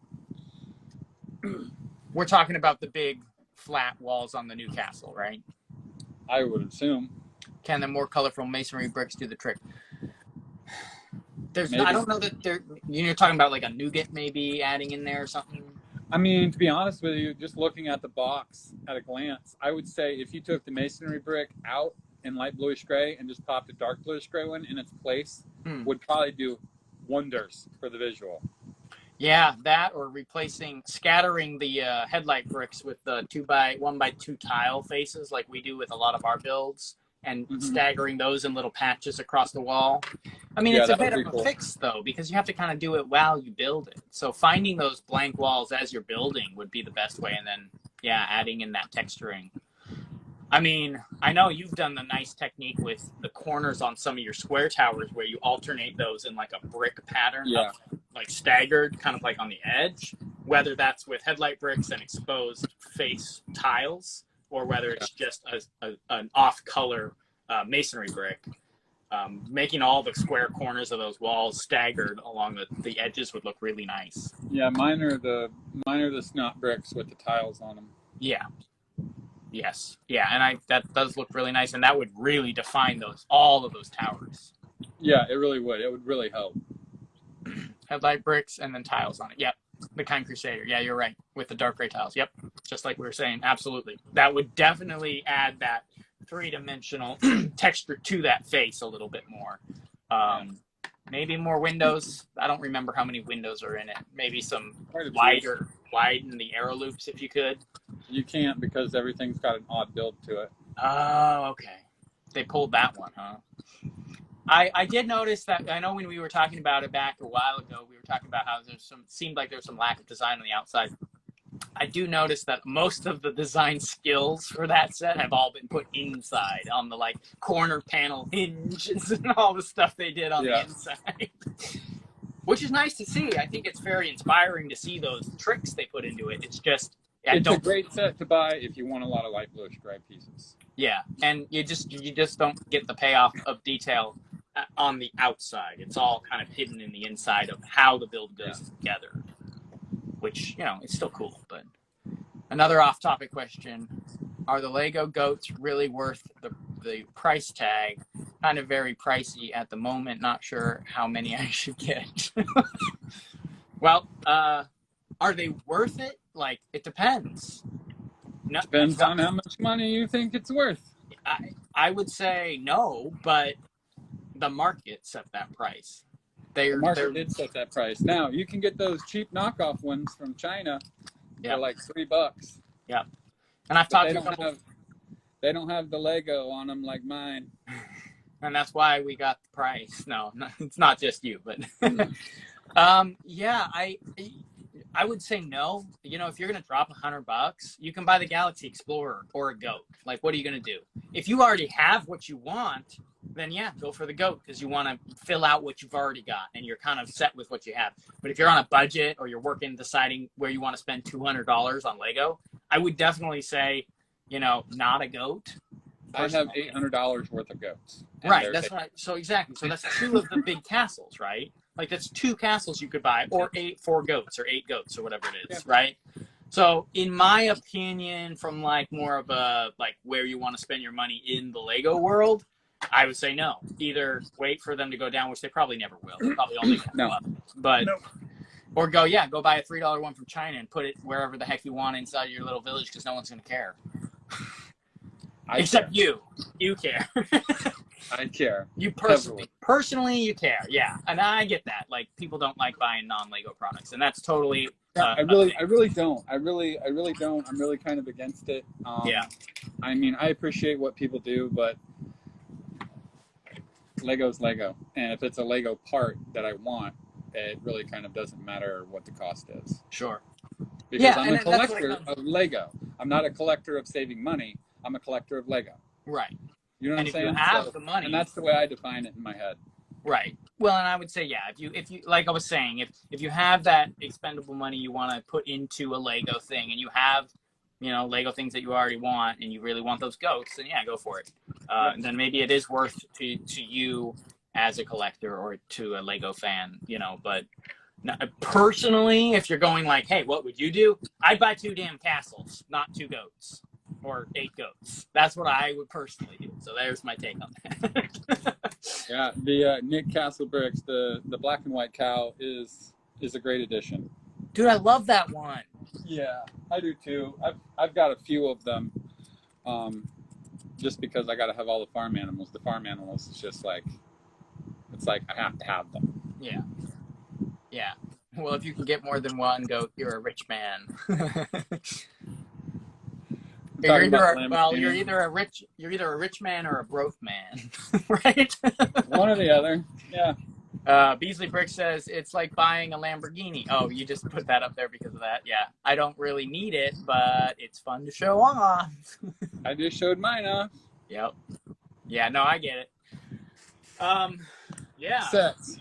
We're talking about the big flat walls on the new castle, right? I would assume. Can the more colorful masonry bricks do the trick? Maybe. I don't know that you're talking about like a nougat maybe adding in there or something. I mean, to be honest with you, just looking at the box at a glance, I would say if you took the masonry brick out in light bluish gray and just popped a dark bluish gray one in its place, would probably do wonders for the visual. Yeah, that or scattering the headlight bricks with the 1x2 tile faces like we do with a lot of our builds, and staggering those in little patches across the wall. I mean, it's a bit of a fix, though, because you have to kind of do it while you build it. So finding those blank walls as you're building would be the best way, and then, yeah, adding in that texturing. I mean, I know you've done the nice technique with the corners on some of your square towers where you alternate those in like a brick pattern, like staggered, kind of like on the edge, whether that's with headlight bricks and exposed face tiles, or whether it's just an off-color masonry brick. Making all the square corners of those walls staggered along the edges would look really nice. Yeah, mine are the snot bricks with the tiles on them. Yeah. Yes. Yeah, and that does look really nice, and that would really define all of those towers. Yeah, it really would. It would really help. Headlight bricks and then tiles on it. Yep. The Kind Crusader. Yeah, you're right. With the dark gray tiles. Yep. Just like we were saying. Absolutely. That would definitely add that three-dimensional texture to that face a little bit more. Maybe more windows. I don't remember how many windows are in it. Maybe some widen the arrow loops if you could. You can't because everything's got an odd build to it. Oh, okay. They pulled that one, huh? I did notice that. I know when we were talking about it back a while ago, we were talking about how seemed like there's some lack of design on the outside. I do notice that most of the design skills for that set have all been put inside on the like corner panel hinges and all the stuff they did on the inside, which is nice to see. I think it's very inspiring to see those tricks they put into it. It's just it's a great set to buy if you want a lot of light bluish gray pieces. Yeah, and you just don't get the payoff of detail on the outside. It's all kind of hidden in the inside of how the build goes together, which, it's still cool. But another off-topic question, are the Lego goats really worth the price tag? Kind of very pricey at the moment. Not sure how many I should get. Well, are they worth it? Like, it depends. No, depends on how much money you think it's worth. I would say no, but the market set that price. The market did set that price. Now, you can get those cheap knockoff ones from China for like $3. Yeah. And I've talked to they don't have the Lego on them like mine. And that's why we got the price. No, it's not just you, but I would say no. If you're going to drop $100, you can buy the Galaxy Explorer or a goat. Like, what are you going to do? If you already have what you want, then yeah, go for the goat because you want to fill out what you've already got and you're kind of set with what you have. But if you're on a budget or you're deciding where you want to spend $200 on Lego, I would definitely say, not a goat. Personally. I have $800 worth of goats. Right. That's right. So exactly. So that's 2 of the big castles, right? Like that's 2 castles you could buy, or 4 goats, or 8 goats, or whatever it is, right? So in my opinion, from like more of a like where you want to spend your money in the Lego world, I would say no. Either wait for them to go down, which they probably never will. They probably only go up. But Or go buy a $3 one from China and put it wherever the heck you want inside your little village because no one's going to care. Except care. You care. I care. You personally, you care. Yeah. And I get that. Like, people don't like buying non-Lego products, and that's totally. I really don't. I really don't. I'm really kind of against it. Yeah. I mean, I appreciate what people do, but Lego's Lego. And if it's a Lego part that I want, it really kind of doesn't matter what the cost is. Sure. Because I'm a collector of Lego. I'm not a collector of saving money. I'm a collector of Lego. Right. You know what I'm saying? If you have the money. And that's the way I define it in my head. Right. Well, and I would say, yeah, if you like I was saying, if you have that expendable money you want to put into a Lego thing, and you have, Lego things that you already want, and you really want those goats, then yeah, go for it. Then maybe it is worth to you as a collector or to a Lego fan, but personally, if you're going like, hey, what would you do? I'd buy 2 damn castles, not 2 goats. Or 8 goats. That's what I would personally do. So there's my take on that. Yeah, the Nick Castle bricks, the black and white cow is a great addition. Dude, I love that one. Yeah, I do too. I've got a few of them, just because I got to have all the farm animals. The farm animals is just like, it's like I have to have them. Yeah. Yeah. Well, if you can get more than 1 goat, you're a rich man. You're either a rich man or a broke man, right? One or the other. Yeah. Beasley Brick says it's like buying a Lamborghini. Oh, you just put that up there because of that. Yeah, I don't really need it, but it's fun to show off. I just showed mine off. Yep. Yeah. No, I get it. Yeah. Sets.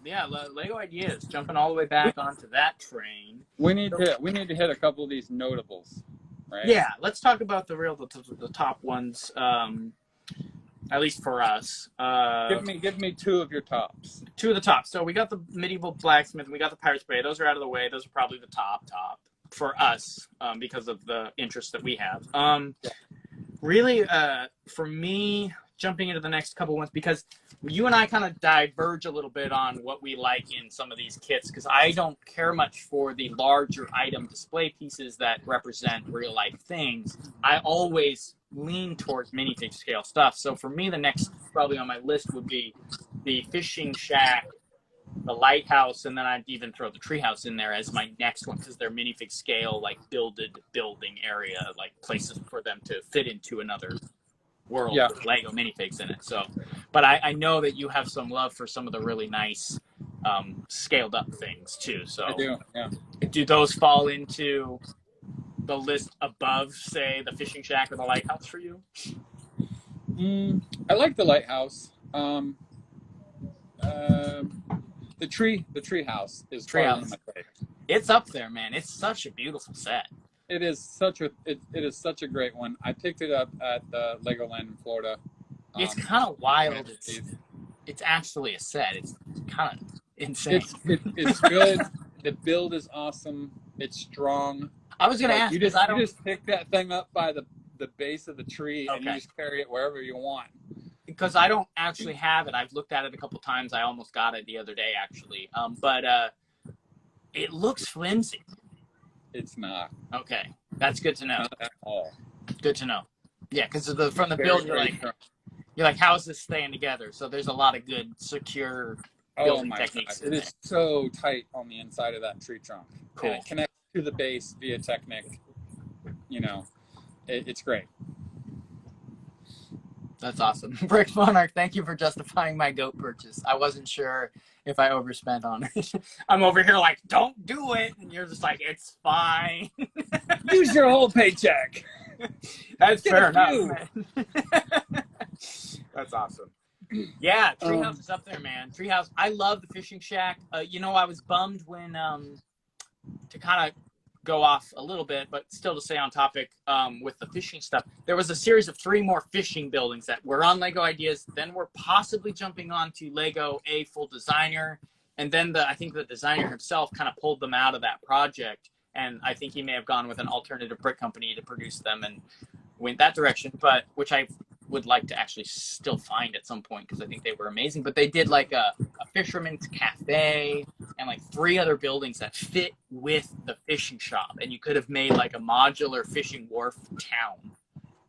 Yeah, Lego ideas. Jumping all the way back onto that train. We need to hit a couple of these notables. Right. Yeah, let's talk about the top ones, at least for us. Give me 2 of your tops. 2 of the tops. So we got the medieval blacksmith, and we got the Pirate's Bay. Those are out of the way. Those are probably the top for us, because of the interest that we have. Really, for me, jumping into the next couple ones, because you and I kind of diverge a little bit on what we like in some of these kits, because I don't care much for the larger item display pieces that represent real life things. I always lean towards minifig scale stuff. So for me, the next probably on my list would be the fishing shack, the lighthouse, and then I'd even throw the treehouse in there as my next one, because they're minifig scale, like building area, like places for them to fit into another world with Lego minifigs in it. So, but I know that you have some love for some of the really nice scaled up things too. So I do. Yeah. Do those fall into the list above, say, the fishing shack or the lighthouse for you? I like the lighthouse. The tree house is probably one of my favorites. It's up there, man. It's such a beautiful set. It is such a great one. I picked it up at the Legoland in Florida. It's kind of wild. It's actually a set. It's kind of insane. It's good. The build is awesome. It's strong. I was gonna ask. You just pick that thing up by the base of the tree, okay, and you just carry it wherever you want. Because I don't actually have it. I've looked at it a couple times. I almost got it the other day, actually. But it looks flimsy. It's not. Okay, that's good to know. Not at all. Good to know. Yeah, because from the build, you're like, how is this staying together? So there's a lot of good, secure building techniques. God. It is so tight on the inside of that tree trunk. Cool. And it connects to the base via Technic. It's great. That's awesome. Brick Monarch, thank you for justifying my goat purchase. I wasn't sure if I overspent on it. I'm over here like, don't do it. And you're just like, it's fine. Use your whole paycheck. That's fair enough, man. That's awesome. Yeah, Treehouse is up there, man. Treehouse. I love the fishing shack. I was bummed when, to kind of go off a little bit, but still to stay on topic with the fishing stuff, there was a series of 3 more fishing buildings that were on Lego Ideas, then we're possibly jumping on to Lego A Full Designer, and then I think the designer himself kind of pulled them out of that project, and I think he may have gone with an alternative brick company to produce them and went that direction, but which I would like to actually still find at some point because I think they were amazing. But they did like a fisherman's cafe and like 3 other buildings that fit with the fishing shop, and you could have made like a modular fishing wharf town.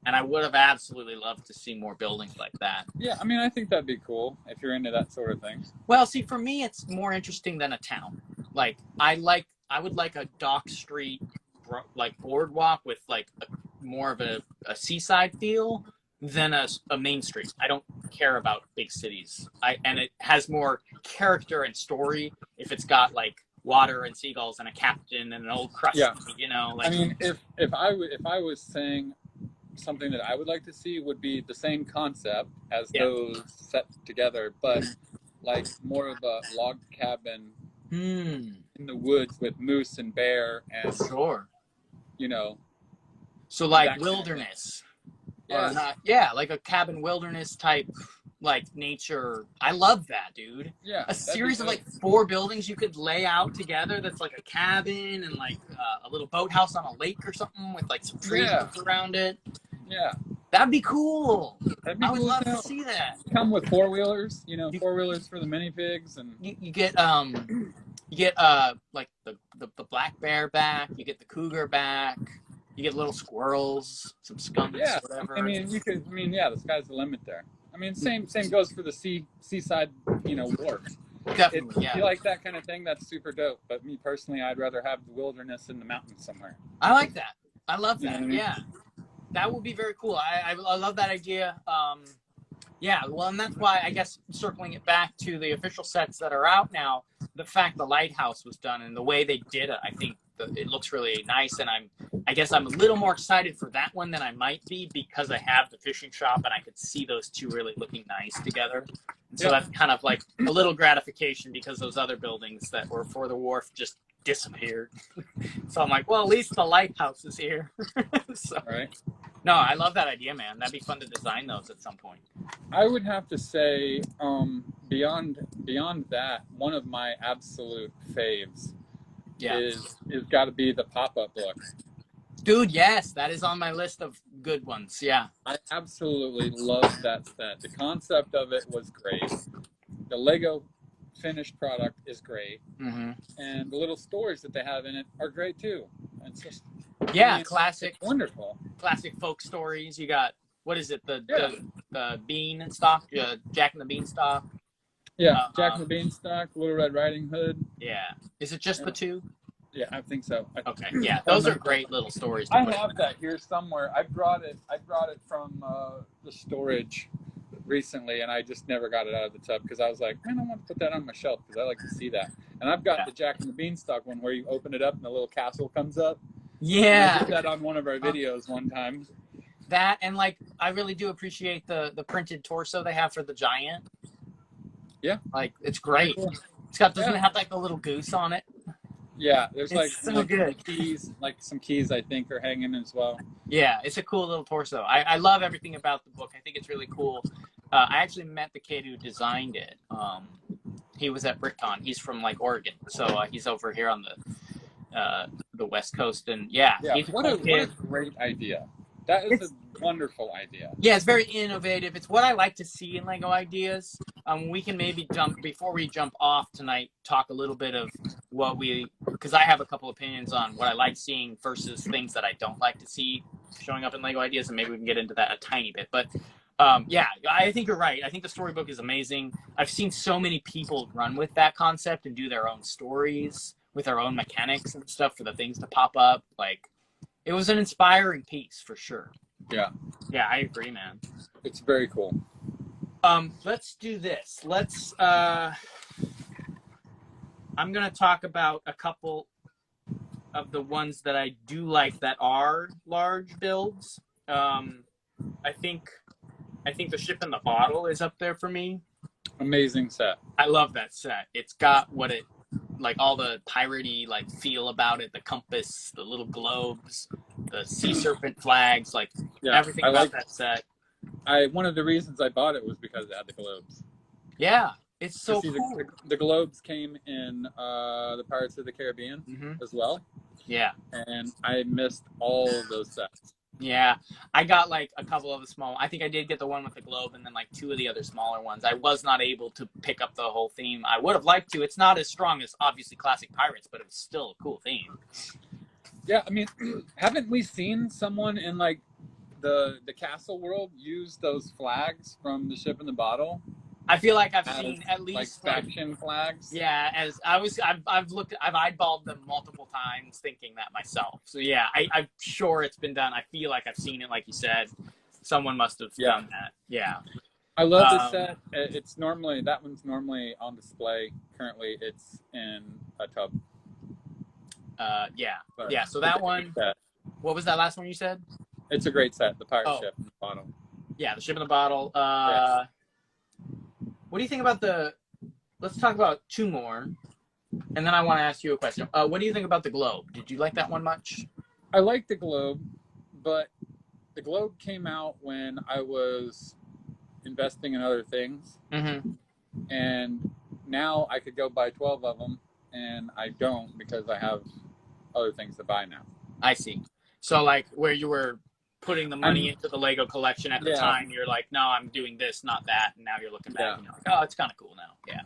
And I would have absolutely loved to see more buildings like that. Yeah, I mean, I think that'd be cool if you're into that sort of thing. Well, see, for me, it's more interesting than a town. Like I would like a dock street, like boardwalk with like more of a seaside feel than a main street. I don't care about big cities. And it has more character and story if it's got like water and seagulls and a captain and an old crusty, Yeah. you know. Like, I mean, if I was saying something that I would like to see would be the same concept as those set together, but like more of a log cabin in the woods with moose and bear and you know. So like wilderness. Yeah, like a cabin wilderness type, like nature. I love that, dude. Yeah. A series of like 4 buildings you could lay out together that's like a cabin and like a little boathouse on a lake or something with like some trees around it. Yeah. That'd be cool. I would love to see that. Come with 4-wheelers, you know, 4-wheelers for the mini pigs, and you get like the black bear back, you get the cougar back, you get little squirrels, some skunks, whatever. I mean, the sky's the limit there. I mean, same goes for the seaside, you know, wharf. Definitely, If you like that kind of thing, that's super dope. But me personally, I'd rather have the wilderness in the mountains somewhere. I like that. I love that. You know what I mean? Yeah. That would be very cool. I love that idea. Yeah, well, and that's why I guess circling it back to the official sets that are out now, the fact the lighthouse was done and the way they did it, I think it looks really nice. And I guess I'm a little more excited for that one than I might be because I have the fishing shop and I could see those two really looking nice together. And so that's kind of like a little gratification because those other buildings that were for the wharf just disappeared. So I'm like, well, at least the lighthouse is here. So, no, I love that idea, man. That'd be fun to design those at some point. I would have to say, beyond that, one of my absolute faves is got to be the pop-up book. Dude, yes, that is on my list of good ones. Yeah, I absolutely love that set. The concept of it was great. The Lego finished product is great, and the little stories that they have in it are great too. It's just classic, it's wonderful, classic folk stories. You got what is it, the bean and stock, Jack and the Beanstalk. Yeah, Jack and the Beanstalk, Little Red Riding Hood. Yeah, is it just the 2? Yeah, I think so. Okay, yeah, those are great little stories. I have that here somewhere. I brought it from the storage recently, and I just never got it out of the tub because I was like, man, I want to put that on my shelf because I like to see that. And I've got the Jack and the Beanstalk one where you open it up and the little castle comes up. Yeah, I did that on one of our videos one time. That and like I really do appreciate the printed torso they have for the giant. Yeah, like it's great. Cool. Doesn't it have like a little goose on it? Yeah, there's it's so good. Some keys I think are hanging as well. Yeah, it's a cool little torso. I love everything about the book. I think it's really cool. I actually met the kid who designed it. He was at BrickCon. He's from like Oregon, so he's over here on the West Coast. And what a great idea. That is a wonderful idea. Yeah, it's very innovative. It's what I like to see in Lego ideas. We can maybe before we jump off tonight, talk a little bit of because I have a couple opinions on what I like seeing versus things that I don't like to see showing up in Lego ideas, and maybe we can get into that a tiny bit. But I think you're right. I think the storybook is amazing. I've seen so many people run with that concept and do their own stories with their own mechanics and stuff for the things to pop up. Like, it was an inspiring piece for sure. Yeah. Yeah, I agree, man. It's very cool. Let's do this. I'm going to talk about a couple of the ones that I do like that are large builds. I think the ship in the bottle is up there for me. Amazing set. I love that set. It's got like all the piratey like feel about it, the compass, the little globes, the sea serpent flags, like everything about that set. One of the reasons I bought it was because it had the globes. Yeah, it's so cool. The globes came in the Pirates of the Caribbean as well. Yeah. And I missed all of those sets. Yeah, I got like a couple of the small. I think I did get the one with the globe, and then like two of the other smaller ones. I was not able to pick up the whole theme. I would have liked to. It's not as strong as obviously classic pirates, but it was still a cool theme. Yeah, I mean, haven't we seen someone in like the castle world use those flags from the ship in the bottle I feel like I've as seen at like least like faction flags? yeah. As I've looked, I've eyeballed them multiple times, thinking that myself. So yeah, I'm sure it's been done. I feel like I've seen it, like you said. Someone must have Yeah, done that. Yeah. I love this Um, set. It's normally that one's normally on display. Currently, it's in a tub. yeah. But Yeah. So it's that a great one. set. What was that last one you said? It's a great set. The pirate Oh, ship in the bottle. yeah, the ship in the bottle. Yeah. What do you think about the? Let's talk about two more, and then I want to ask you a question. What do you think about the globe? Did you like that one much? I like the globe, but the globe came out when I was investing in other things, Mm-hmm. and now I could go buy 12 of them, and I don't because I have other things to buy now. I see. So like where you were putting the money I'm into the Lego collection at the yeah time, you're like, no, I'm doing this, not that, and now you're looking back yeah and you're like, oh, it's kind of cool now. Yeah.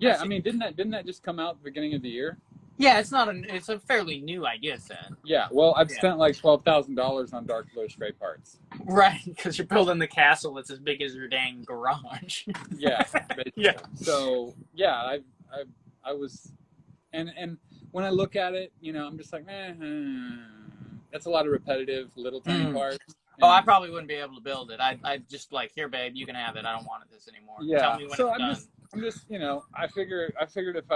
yeah. I mean, didn't that just come out at the beginning of the year? Yeah, it's a fairly new idea set. Yeah. Well, I've Yeah. spent like $12,000 on Dark Blue Stray parts. Right, because you're building the castle that's as big as your dang garage. Yeah. Basically. Yeah. So yeah, I was, and when I look at it, I'm just like, that's a lot of repetitive little tiny parts. Oh, I probably wouldn't be able to build it. I'd just like, here, babe, you can have it. I don't want this anymore. Yeah. Tell me when So it's done. I'm just, I figured if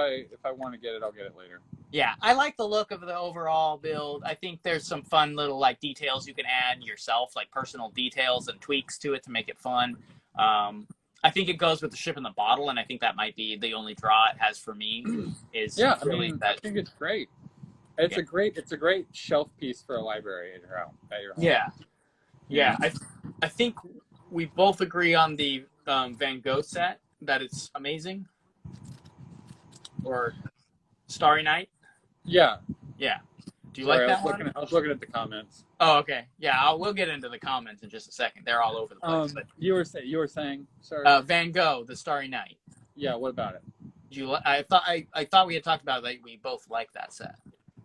I want to get it, I'll get it later. Yeah, I like the look of the overall build. I think there's some fun little like details you can add yourself, like personal details and tweaks to it to make it fun. I think it goes with the ship in the bottle, and I think that might be the only draw it has for me. Is Yeah, really I mean, that. I think it's great. It's Yeah. a great shelf piece for a library at your home. Yeah, yeah. Yeah. I think we both agree on the Van Gogh set that it's amazing. Or Starry Night. Yeah. Yeah. Do you Sorry, like that one? I was looking at the comments. Oh, okay. Yeah, we'll get into the comments in just a second. They're all over the place. You were saying, sorry. Van Gogh, The Starry Night. Yeah. What about it? I thought we had talked about that. We both like that set.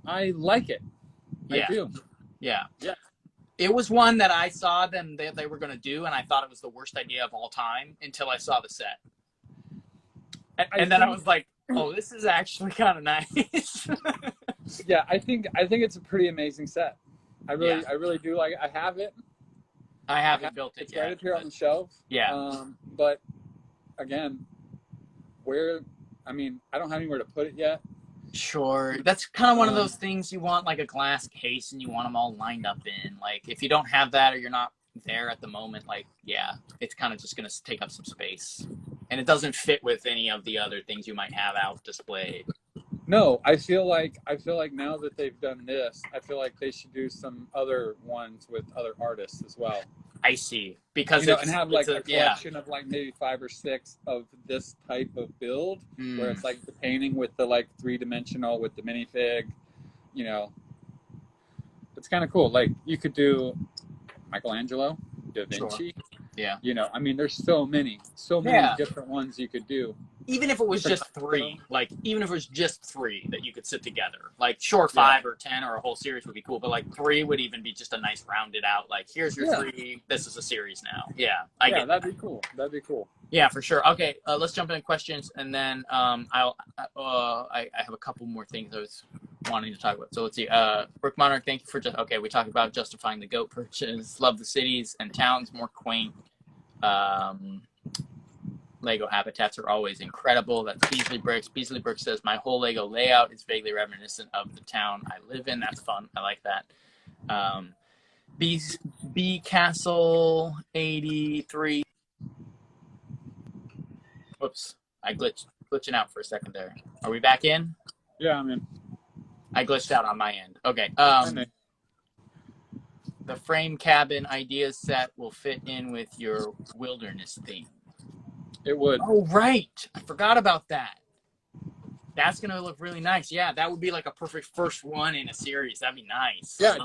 I like it. Yeah. I do. Yeah. Yeah. It was one that I saw them they were going to do, and I thought it was the worst idea of all time until I saw the set. And then I was like, oh, this is actually kind of nice. Yeah, I think it's a pretty amazing set. I really do like it. I have it. I haven't built it it's yet. Right up here on the shelf. Yeah. But again, I don't have anywhere to put it yet. Sure. That's kind of one of those things you want like a glass case and you want them all lined up in. Like if you don't have that or you're not there at the moment, like, yeah, it's kind of just going to take up some space. And it doesn't fit with any of the other things you might have out displayed. No, I feel like now that they've done this, I feel like they should do some other ones with other artists as well. I see. Because and have like a collection of like maybe 5 or 6 of this type of build where it's like the painting with the like 3-dimensional with the minifig, it's kind of cool. Like you could do Michelangelo, Da Vinci. Sure. Yeah. I mean, there's so many different ones you could do. Even if it was just 3, even if it was just 3 that you could sit together, like sure 5 or 10 or a whole series would be cool, but like 3 would even be just a nice rounded out. Like here's your 3. This is a series now. Yeah, that'd be cool. That'd be cool. Yeah, for sure. Okay, let's jump into questions, and then I have a couple more things I was wanting to talk about. So let's see. Brook Monarch, thank you for we talked about justifying the goat purchase. Love the cities and towns more quaint. Lego habitats are always incredible. That's Beasley Bricks. Beasley Bricks says, my whole Lego layout is vaguely reminiscent of the town I live in. That's fun. I like that. B Castle 83. Whoops. I glitching out for a second there. Are we back in? Yeah, I'm in. I glitched out on my end. Okay. The frame cabin ideas set will fit in with your wilderness theme. It would. Oh, right. I forgot about that. That's gonna look really nice. Yeah, that would be like a perfect first one in a series. That'd be nice. Yeah,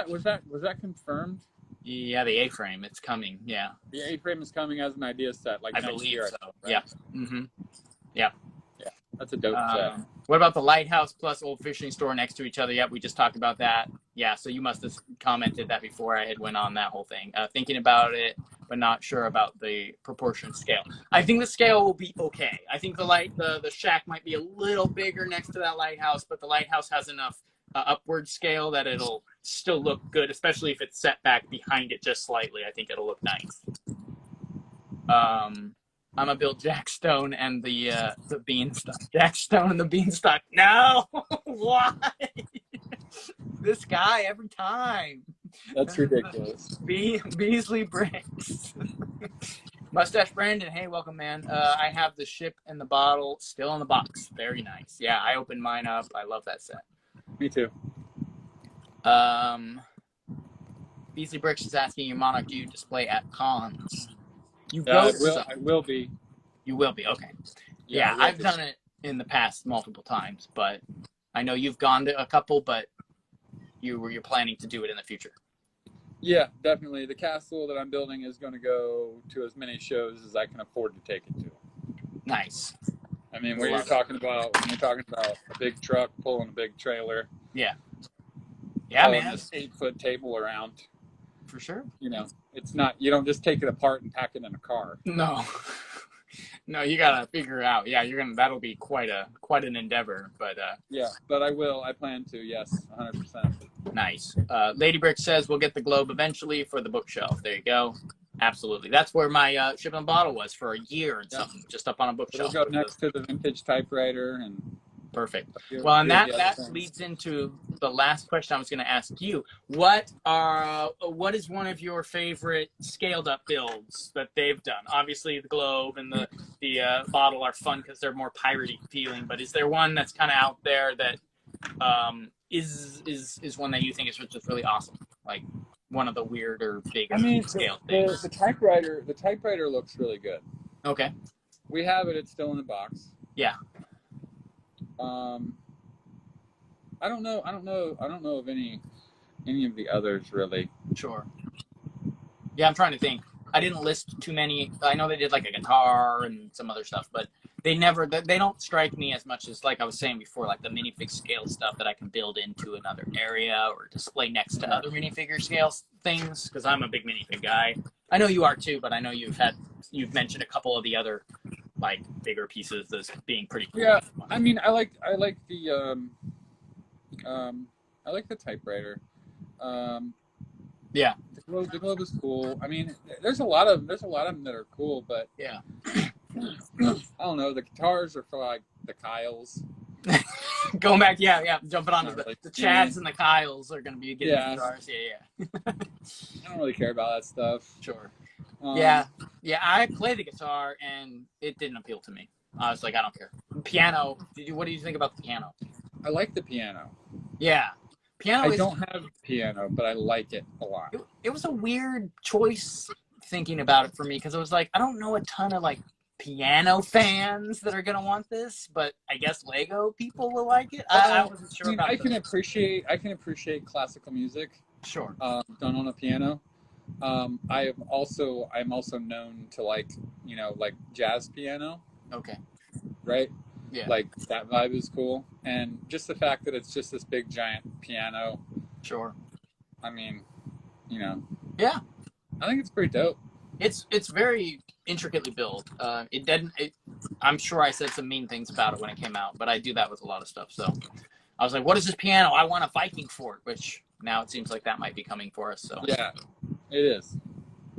was that confirmed? Yeah, the A-frame, it's coming. Yeah, the A-frame is coming as an idea set, like I next believe year. so. Right? Yeah. Mm-hmm. Yeah. Yeah, that's a dope set. What about the lighthouse plus old fishing store next to each other? Yep, we just talked about that. Yeah, so you must have commented that before I had went on that whole thing. Thinking about it, but not sure about the proportion scale. I think the scale will be okay. I think the shack might be a little bigger next to that lighthouse, but the lighthouse has enough upward scale that it'll still look good, especially if it's set back behind it just slightly. I think it'll look nice. I'm gonna build Jack Stone and the Beanstalk. Jack Stone and the Beanstalk. No, why? This guy every time. That's ridiculous. Beasley Bricks. Mustache Brandon, hey, welcome, man. I have the ship and the bottle still in the box. Very nice. Yeah, I opened mine up. I love that set. Me too. Beasley Bricks is asking you, Monarch, do you display at cons? You I will be. You will be, okay. Yeah, I've done it in the past multiple times, but I know you've gone to a couple, but you're planning to do it in the future. Yeah, definitely. The castle that I'm building is going to go to as many shows as I can afford to take it to. Nice. I mean, when you're talking about a big truck pulling a big trailer. Yeah. Yeah, man. This 8-foot table around. For sure. You know, it's not. You don't just take it apart and pack it in a car. No. No, you gotta figure it out. Yeah, that'll be quite an endeavor. But yeah, but I plan to. Yes, 100%. Nice. Lady Brick says we'll get the globe eventually for the bookshelf. There you go. Absolutely. That's where my ship and bottle was for a year and something, just up on a bookshelf. It'll go next to the vintage typewriter and. Perfect. Well, and that leads into the last question I was going to ask you. What is one of your favorite scaled up builds that they've done? Obviously, the globe and the bottle are fun because they're more piratey feeling. But is there one that's kind of out there that is one that you think is just really awesome? Like one of the weirder, bigger scaled things. The typewriter looks really good. Okay. We have it. It's still in the box. Yeah. I don't know of any of the others really. Sure. Yeah, I'm trying to think. I didn't list too many. I know they did like a guitar and some other stuff, but they don't strike me as much as, like I was saying before, like the minifig scale stuff that I can build into another area or display next to other minifigure scale things, because I'm a big minifig guy. I know you are too, but I know you've mentioned a couple of the other like bigger pieces as being pretty cool. Yeah, I mean, I like the typewriter. Yeah, the globe is cool. I mean, there's a lot of them that are cool, but yeah, I don't know. The guitars are for like the Kyles. Going back, jumping on the Chads and the Kyles are going to be getting guitars. Yeah. I don't really care about that stuff. Sure. Yeah, I play the guitar and it didn't appeal to me. I was like, I don't care. Piano. What do you think about the piano? I like the piano. Yeah, piano. I don't have piano, but I like it a lot. It was a weird choice thinking about it for me because I was like, I don't know a ton of like piano fans that are gonna want this, but I guess Lego people will like it. I wasn't sure. I can appreciate classical music. Sure. Done on a piano. I'm also known to like jazz piano. Okay. Right? Yeah. Like that vibe is cool. And just the fact that it's just this big giant piano. Sure. I mean, Yeah. I think it's pretty dope. It's very intricately built. I'm sure I said some mean things about it when it came out, but I do that with a lot of stuff. So I was like, what is this piano? I want a Viking fort, which now it seems like that might be coming for us. So yeah, it is.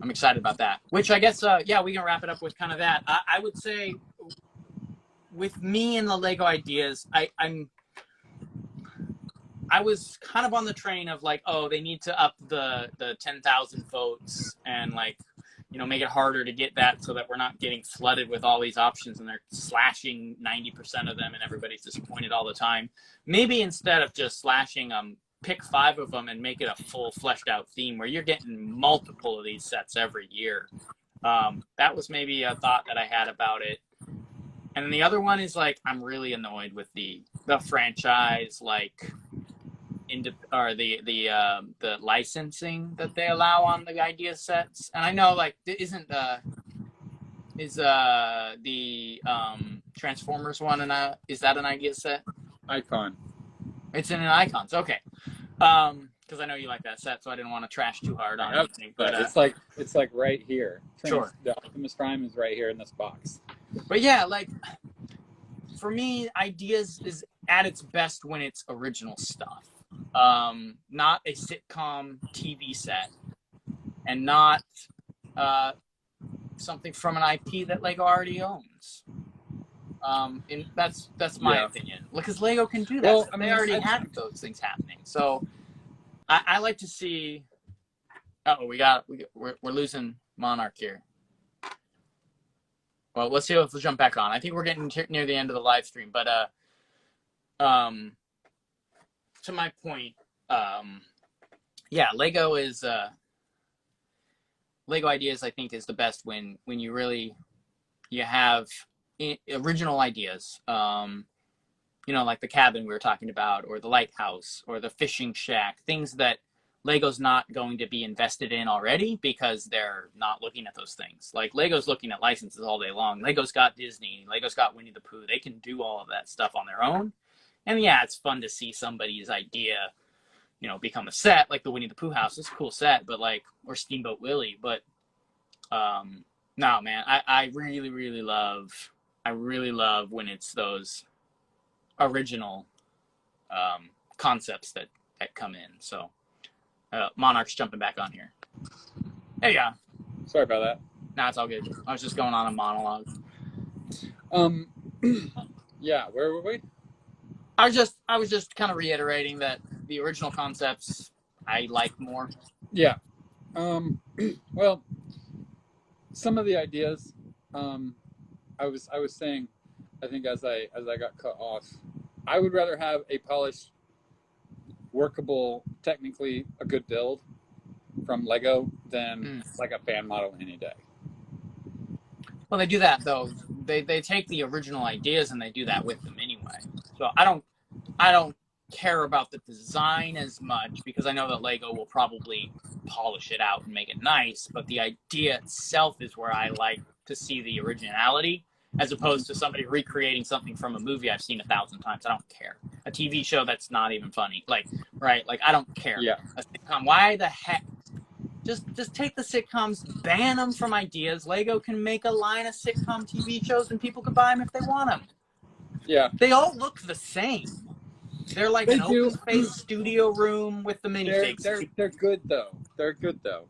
I'm excited about that. Which I guess, we can wrap it up with kind of that. I would say with me and the Lego ideas, I was kind of on the train of like, oh, they need to up the 10,000 votes and like, make it harder to get that so that we're not getting flooded with all these options and they're slashing 90% of them and everybody's disappointed all the time. Maybe instead of just slashing them, pick 5 of them and make it a full fleshed out theme where you're getting multiple of these sets every year. That was maybe a thought that I had about it. And then the other one is like I'm really annoyed with the franchise like or the licensing that they allow on the idea sets. And I know like isn't is the Transformers one and is that an idea set? Icon. It's in an Icons. Okay. Because I know you like that set, so I didn't want to trash too hard on anything. But it's like right here. Sure. The Optimus Prime is right here in this box. But yeah, like for me, ideas is at its best when it's original stuff. Not a sitcom TV set, and not something from an IP that Lego already owns. And that's my opinion. Because Lego can do that. Well, I mean, they already had those things happening. So I like to see. Oh, we're losing Monarch here. Well, let's see if we'll jump back on. I think we're getting near the end of the live stream, but to my point, yeah, Lego Ideas I think is the best when you have original ideas. Like the cabin we were talking about, or the lighthouse, or the fishing shack, things that Lego's not going to be invested in already because they're not looking at those things. Like Lego's looking at licenses all day long. Lego's got Disney, Lego's got Winnie the Pooh. They can do all of that stuff on their own. And yeah, it's fun to see somebody's idea, become a set, like the Winnie the Pooh house. It's a cool set, but or Steamboat Willie. But no, man, I really, really love when it's those original concepts that come in. So Monarch's jumping back on here. There you go. Sorry about that. Nah, it's all good. I was just going on a monologue. Yeah, where were we? I was just kind of reiterating that the original concepts I like more. Yeah. Well, some of the ideas, I was saying, I think as I got cut off, I would rather have a polished, workable, technically a good build from Lego than like a fan model any day. Well, they do that though. They take the original ideas and they do that with them anyway. So I don't care about the design as much because I know that Lego will probably polish it out and make it nice, but the idea itself is where I like to see the originality as opposed to somebody recreating something from a movie I've seen 1,000 times. I don't care. A TV show that's not even funny. Right? I don't care. Yeah. A sitcom, why the heck? Just take the sitcoms, ban them from ideas. Lego can make a line of sitcom TV shows and people can buy them if they want them. Yeah. They all look the same. They're like an open space studio room with the minifigs. They're good though. They're good though.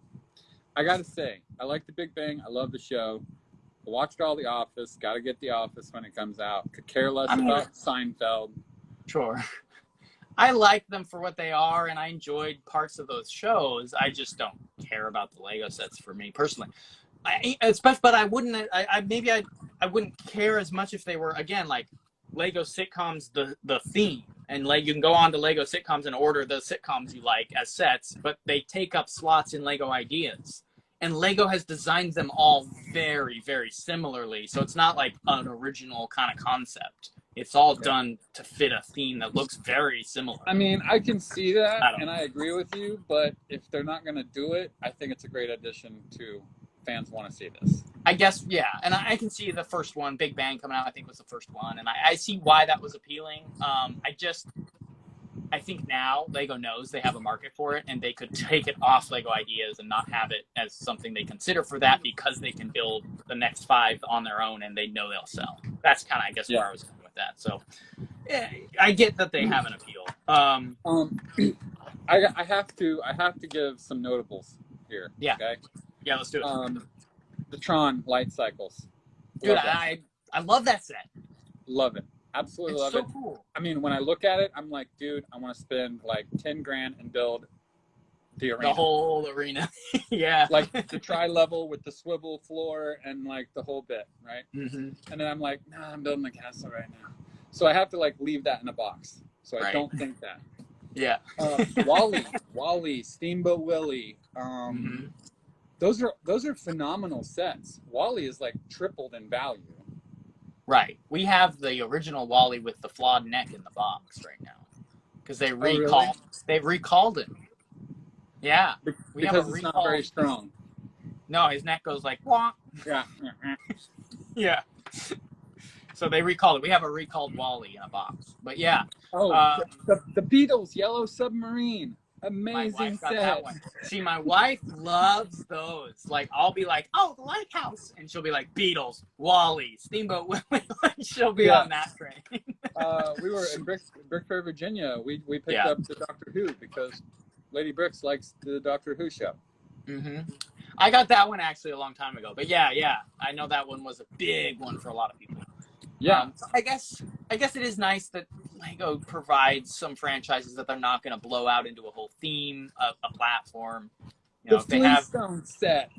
I gotta say, I like the Big Bang. I love the show. I watched all The Office. Got to get The Office when it comes out. Could care less about Seinfeld. Sure. I like them for what they are, and I enjoyed parts of those shows. I just don't care about the Lego sets for me personally. But I wouldn't. I wouldn't care as much if they were again like Lego sitcoms. The theme. And you can go on to Lego sitcoms and order the sitcoms you like as sets, but they take up slots in Lego Ideas. And Lego has designed them all very, very similarly. So it's not like an original kind of concept. It's all done to fit a theme that looks very similar. I mean, I can see that, and I agree with you. But if they're not going to do it, I think it's a great addition to fans want to see this. I guess, yeah. And I can see the first one, Big Bang coming out, I think was the first one. And I see why that was appealing. I think now Lego knows they have a market for it and they could take it off Lego Ideas and not have it as something they consider for that because they can build the next 5 on their own and they know they'll sell. That's kind of, I guess, where I was going with that. So yeah, I get that they have an appeal. I have to give some notables here. Yeah. Okay. Yeah, let's do it. The Tron light cycles. Dude, I love that set. Love it. Absolutely love it. It's so cool. I mean, when I look at it, I'm like, dude, I want to spend like $10,000 and build the arena. The whole arena. Yeah. Like the tri-level with the swivel floor and like the whole bit, right? Mm-hmm. And then I'm like, nah, I'm building the castle right now. So I have to like leave that in a box. So I don't think that. Yeah. Wally, Steamboat Willie. Those are phenomenal sets. Wally is like tripled in value. Right. We have the original Wally with the flawed neck in the box right now because they really? recalled him. Yeah, we have a Because it's not very recalled. strong. No, his neck goes like wah. Yeah. Yeah. So they recalled it. We have a recalled Wally in a box. But yeah. Oh, Um, the Beatles Yellow Submarine. my Amazing wife got that set. one. See, my wife loves those. Like, I'll be like, "Oh, the Lighthouse," and she'll be like, "Beatles, Wally, Steamboat Willie." She'll be Yeah. on that train. We were in Brickfair, Virginia. We picked Yeah. up the Doctor Who because Lady Bricks likes the Doctor Who show. Mm-hmm. I got that one actually a long time ago. But yeah, I know that one was a big one for a lot of people. Yeah. So I guess it is nice that Lego provides some franchises that they're not going to blow out into a whole theme, a platform. You know, The if they have, Flintstone set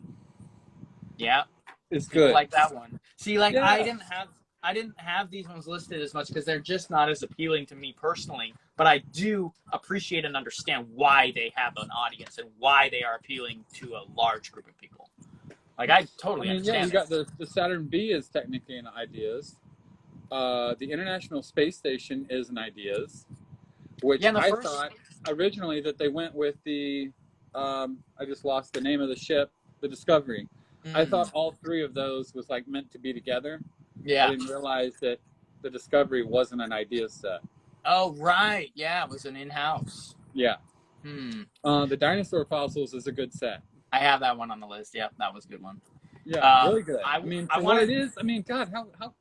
yeah, is people good. like that one. See, like Yeah. I didn't have these ones listed as much because they're just not as appealing to me personally. But I do appreciate and understand why they have an audience and why they are appealing to a large group of people. Like I totally understand. Yeah, you got the Saturn V is technically in ideas. The International Space Station is in ideas, which I thought originally that they went with the. I just lost the name of the ship, the Discovery. I thought all three of those was like meant to be together. Yeah. I didn't realize that the Discovery wasn't an ideas set. Oh right, yeah, it was an in-house. Yeah. The Dinosaur Fossils is a good set. I have that one on the list. Yep, that was a good one. Yeah, really good. I mean, for what it is, I mean, God,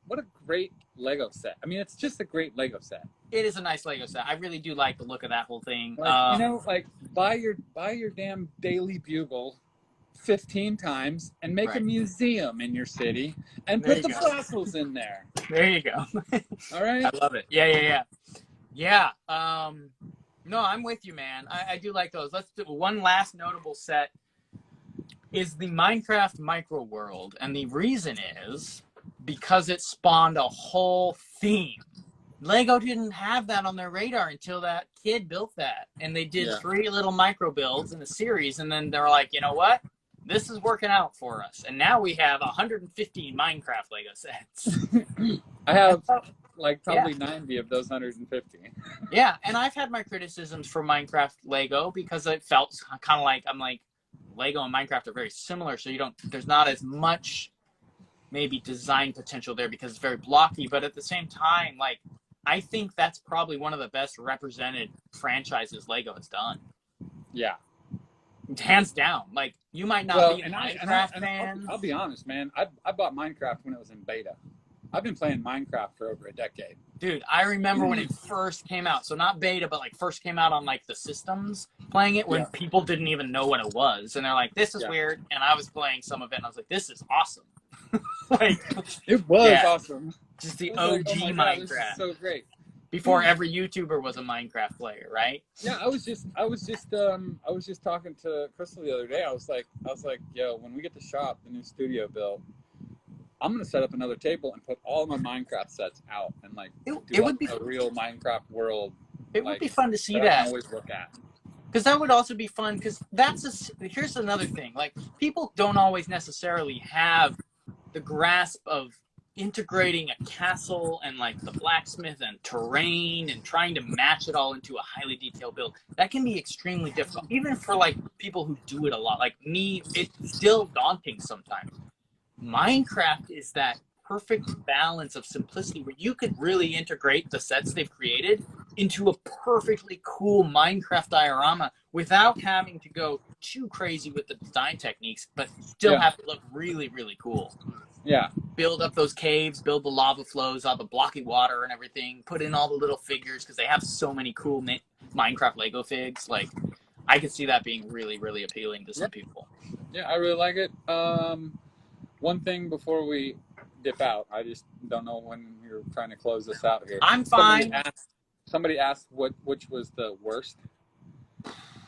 what a great Lego set. I mean, it's just a great Lego set. It is a nice Lego set. I really do like the look of that whole thing. Like, like buy your damn Daily Bugle 15 times and make a museum in your city and put the fossils in there. There you go. All right. I love it. Yeah. No, I'm with you, man. I do like those. Let's do one last notable set. Is the Minecraft Micro World, and the reason is because it spawned a whole theme. Lego didn't have that on their radar until that kid built that, and they did 3 little micro builds in a series, and then they're like, you know what? This is working out for us, and now we have 150 Minecraft Lego sets. I have like probably 90 of those 150. Yeah, and I've had my criticisms for Minecraft Lego because it felt kind of like Lego and Minecraft are very similar, so there's not as much maybe design potential there because it's very blocky, but at the same time, like, I think that's probably one of the best represented franchises Lego has done. Yeah. Hands down. Like, you might not be a Minecraft fan. I'll be honest, man. I bought Minecraft when it was in beta. I've been playing Minecraft for over a decade. Dude, I remember when it first came out. So not beta, but like first came out on like the systems, playing it when people didn't even know what it was. And they're like, this is weird. And I was playing some of it and I was like, this is awesome. Like, it was awesome. Just the OG Minecraft. This is so great. Before every YouTuber was a Minecraft player, right? Yeah, I was just talking to Crystal the other day. I was like, yo, when we get the shop, the new studio built, I'm gonna set up another table and put all my Minecraft sets out and like it would be a real Minecraft world. It would be fun to see that. I can always look at. Because that would also be fun. Because here's another thing. Like, people don't always necessarily have the grasp of integrating a castle and like the blacksmith and terrain and trying to match it all into a highly detailed build. That can be extremely difficult, even for like people who do it a lot. Like me, it's still daunting sometimes. Minecraft is that perfect balance of simplicity where you could really integrate the sets they've created into a perfectly cool Minecraft diorama without having to go too crazy with the design techniques, but still have to look really, really cool. Yeah. Build up those caves, build the lava flows, all the blocky water and everything, put in all the little figures because they have so many cool Minecraft Lego figs. Like, I could see that being really, really appealing to some people. Yeah, I really like it. One thing before we dip out, I just don't know when you're trying to close this out here. I'm fine. Somebody asked which was the worst.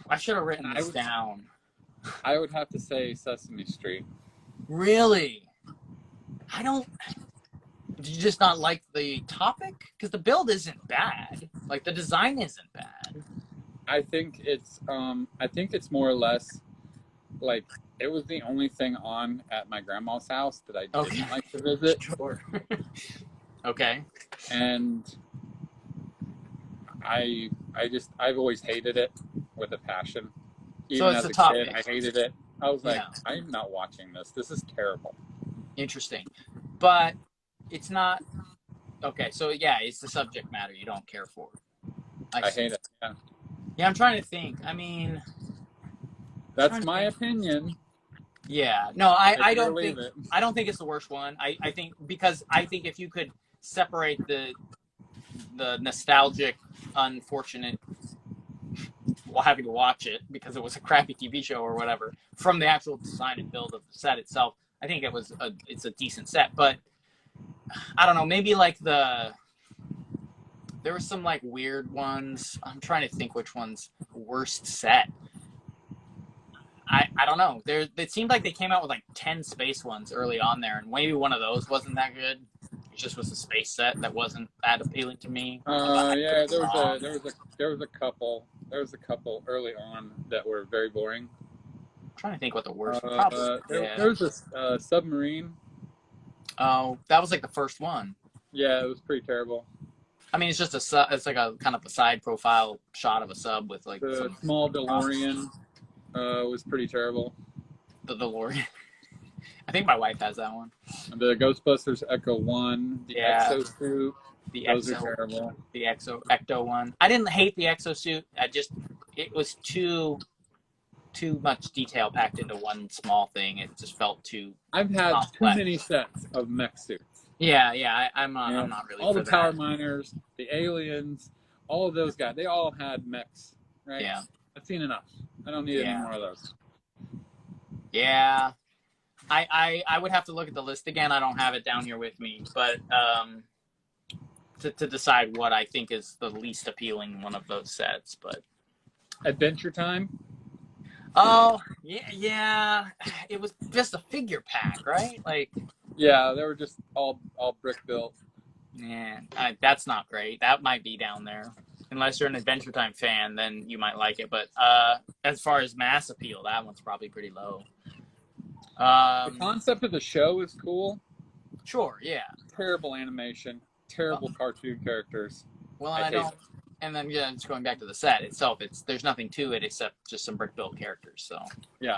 I should have written this down. I would have to say Sesame Street. Really? Did you just not like the topic? Because the build isn't bad. Like, the design isn't bad. I think it's more or less like it was the only thing on at my grandma's house that I didn't like to visit. Sure. Okay. And I've always hated it with a passion. So Even it's as the a kid, topic. I hated it. I was like, Yeah. I'm not watching this. This is terrible. Interesting. But it's not okay, so yeah, it's the subject matter you don't care for. I I see. hate it. Yeah. Yeah, I'm trying to think. I mean, That's trying to my think. opinion. Yeah. No, Take it or leave it. I don't think it's the worst one. I think because I think if you could separate the nostalgic, unfortunate while having to watch it because it was a crappy TV show or whatever from the actual design and build of the set itself, I think it's a decent set. But I don't know, maybe like there were some like weird ones. I'm trying to think which one's worst set. I don't know. It seemed like they came out with like 10 space ones early on there, and maybe one of those wasn't that good. It just was a space set that wasn't that appealing to me. But I could Yeah, be wrong. there was a couple early on that were very boring. I'm trying to think what the worst one. Probably There yeah. was a submarine. Oh, that was like the first one. Yeah, it was pretty terrible. I mean, it's like a kind of a side profile shot of a sub with like The some small props. DeLorean was pretty terrible. The DeLorean. I think my wife has that one. The Ghostbusters Echo One, the Yeah, Exosuit, the those are Exo, terrible. the Ecto one. I didn't hate the exosuit. It was too much detail packed into one small thing. It just felt too I've had too complex. many sets of mech suits. Yeah, You I'm know, not really all for the power that. miners, the aliens, all of those guys, they all had mechs, right? Yeah, I've seen enough. I don't need any yeah, more of those. yeah. I would have to look at the list again. I don't have it down here with me, but to decide what I think is the least appealing one of those sets. But Adventure Time? oh yeah, it was just a figure pack, right? Like Yeah, they were just all brick built. yeah, that's not great. That might be down there. Unless you're an Adventure Time fan, then you might like it. But as far as mass appeal, that one's probably pretty low. The concept of the show is cool. Sure, yeah. Terrible animation, terrible cartoon characters. Well, I don't. And then yeah, just going back to the set itself, there's nothing to it except just some brick built characters. So yeah,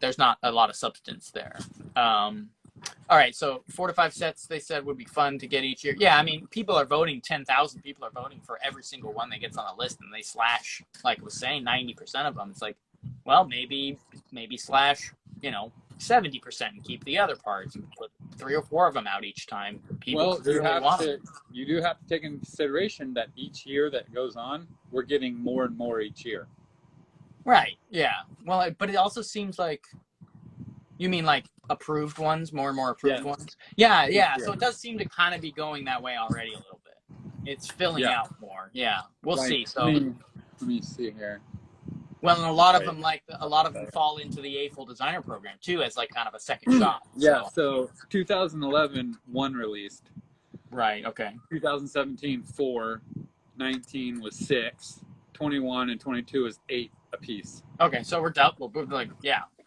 there's not a lot of substance there. All right, so 4 to 5 sets they said would be fun to get each year. Yeah, I mean, people are voting. 10,000 people are voting for every single one that gets on the list, and they slash, like I was saying, 90% of them. It's like, well, maybe slash, 70% and keep the other parts and put 3 or 4 of them out each time. People clearly want them. You do have to take into consideration that each year that goes on, we're getting more and more each year. Right. Yeah. Well, but it also seems like you mean like approved ones, more and more approved ones. Yeah. So it does seem to kind of be going that way already a little bit. It's filling out more. Yeah. We'll see. So let me see here. Well, and a lot of them fall into the A full designer program too, as like kind of a second shot. Yeah. So 2011 one released. Right. Okay. 2017 4, 19 was 6, 21 and 22 is 8 apiece. Okay, so we're double. Like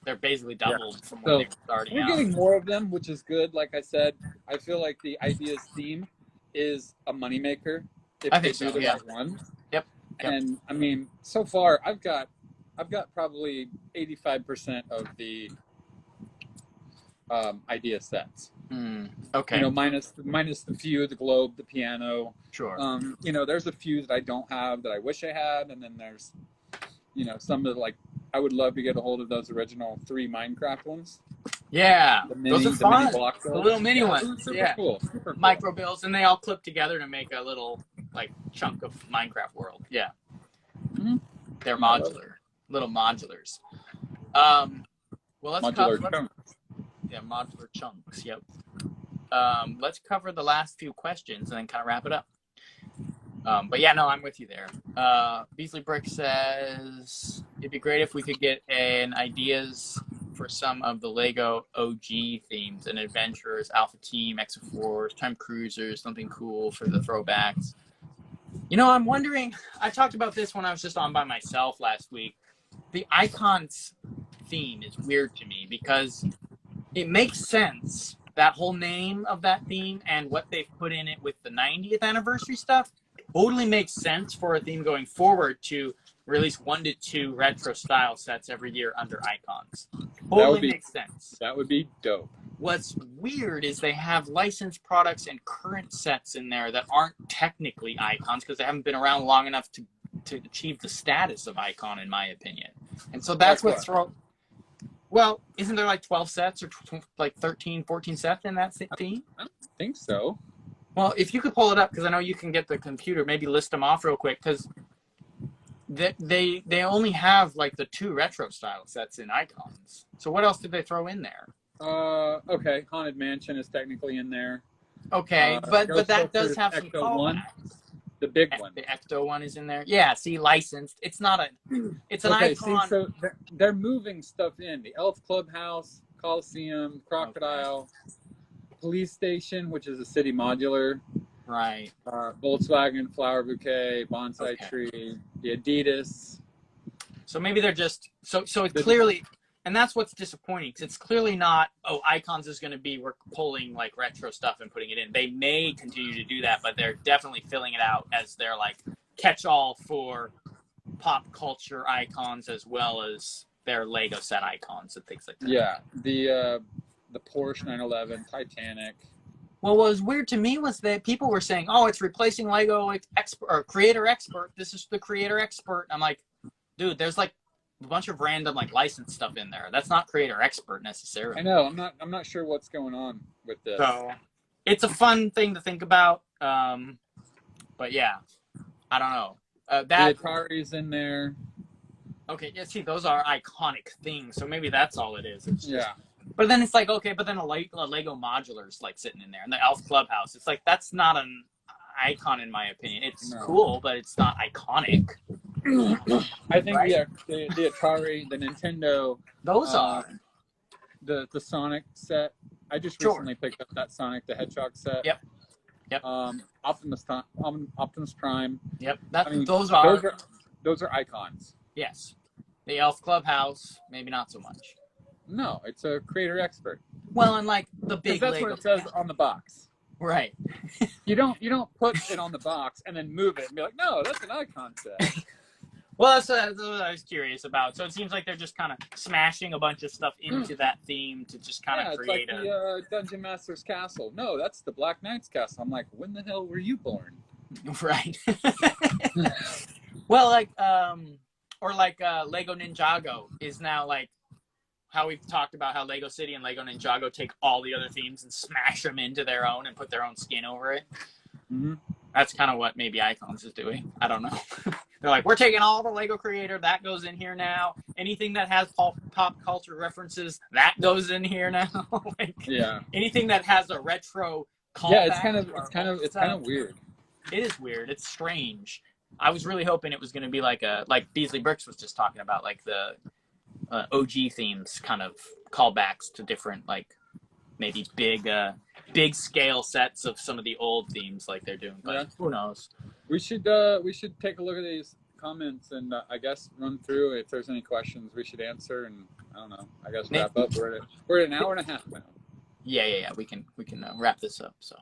they're basically doubled from when they were starting out. We're getting more of them, which is good. Like I said, I feel like the Ideas theme is a moneymaker if they do the right one. Yep. And I mean, so far I've got probably 85% of the idea sets. Okay. Minus the few, the globe, the piano. Sure. There's a few that I don't have that I wish I had, and then there's, some of the, I would love to get a hold of those original 3 Minecraft ones. Yeah, those are fun. The little mini ones. Super cool. Super cool. Micro builds, and they all clip together to make a little chunk of Minecraft world. Yeah. Mm-hmm. They're modular, little modulars. Well, let's chunks. Yeah, modular chunks. Yep. Let's cover the last few questions and then kind of wrap it up. But yeah, no, I'm with you there. Beasley Brick says it'd be great if we could get an ideas for some of the Lego OG themes and adventurers, Alpha Team, Exo4s, Time Cruisers, something cool for the throwbacks. I'm wondering. I talked about this when I was just on by myself last week. The Icons theme is weird to me because it makes sense that whole name of that theme and what they've put in it with the 90th anniversary stuff totally makes sense for a theme going forward to release 1 to 2 retro style sets every year under Icons. Totally makes sense. That would be dope. What's weird is they have licensed products and current sets in there that aren't technically Icons because they haven't been around long enough to achieve the status of Icon, in my opinion. And so that's what's wrong. Well, isn't there like 12 sets or like 13, 14 sets in that theme? I don't think so. Well, if you could pull it up, because I know you can get the computer, maybe list them off real quick, because they only have like the 2 retro style sets in Icons. So what else did they throw in there? Okay, Haunted Mansion is technically in there. Okay, but that does have some callbacks. The big one. The Ecto one is in there. Yeah, see, licensed. It's not a. It's an Icon. See, so they're moving stuff in. The Elf Clubhouse, Coliseum, Crocodile, Police Station, which is a city modular. Right. Volkswagen Flower Bouquet, Bonsai Tree, the Adidas. So maybe they're just so it clearly. And that's what's disappointing, because it's clearly not, Icons is going to be, we're pulling, like, retro stuff and putting it in. They may continue to do that, but they're definitely filling it out as their, like, catch-all for pop culture icons as well as their Lego set icons and things like that. Yeah, the Porsche 911, Titanic. Well, what was weird to me was that people were saying, oh, it's replacing Lego or Creator Expert. This is the Creator Expert. I'm like, dude, there's, like, a bunch of random like licensed stuff in there. That's not Creator Expert necessarily. I know. I'm not sure what's going on with this. So it's a fun thing to think about. But yeah, I don't know. The Atari's in there. Okay, yeah. See, those are iconic things. So maybe that's all it is. It's just, yeah. But then it's like, okay, but then a Lego modular's like sitting in there, and the Elf Clubhouse. It's like that's not an icon in my opinion. It's cool, but it's not iconic. I think the Atari, the Nintendo, those are the Sonic set. I just recently picked up that Sonic the Hedgehog set. Yep. Optimus Prime. Yep. Those are icons. Yes. The Elf Clubhouse, maybe not so much. No, it's a Creator Expert. Well, and like the big that's Lego. What it says on the box. Right. You don't put it on the box and then move it and be like, no, that's an icon set. Well, that's what I was curious about. So it seems like they're just kind of smashing a bunch of stuff into that theme to just kind of create it's like the Dungeon Master's castle. No, that's the Black Knight's castle. I'm like, when the hell were you born? Right. Well, like, or like Lego Ninjago is now like how we've talked about how Lego City and Lego Ninjago take all the other themes and smash them into their own and put their own skin over it. Mm-hmm. That's kind of what maybe Icons is doing. I don't know. They're like, we're taking all the Lego Creator, that goes in here now. Anything that has pop culture references, that goes in here now. Like, anything that has a retro callback. Yeah, it's kind of weird. It is weird. It's strange. I was really hoping it was going to be like Beasley Brooks was just talking about, like the OG themes, kind of callbacks to different, like maybe big scale sets of some of the old themes like they're doing. But who knows? We should take a look at these comments and I guess run through. If there's any questions we should answer, and I don't know, I guess wrap up. We're at an hour and a half now. Yeah. We can wrap this up. So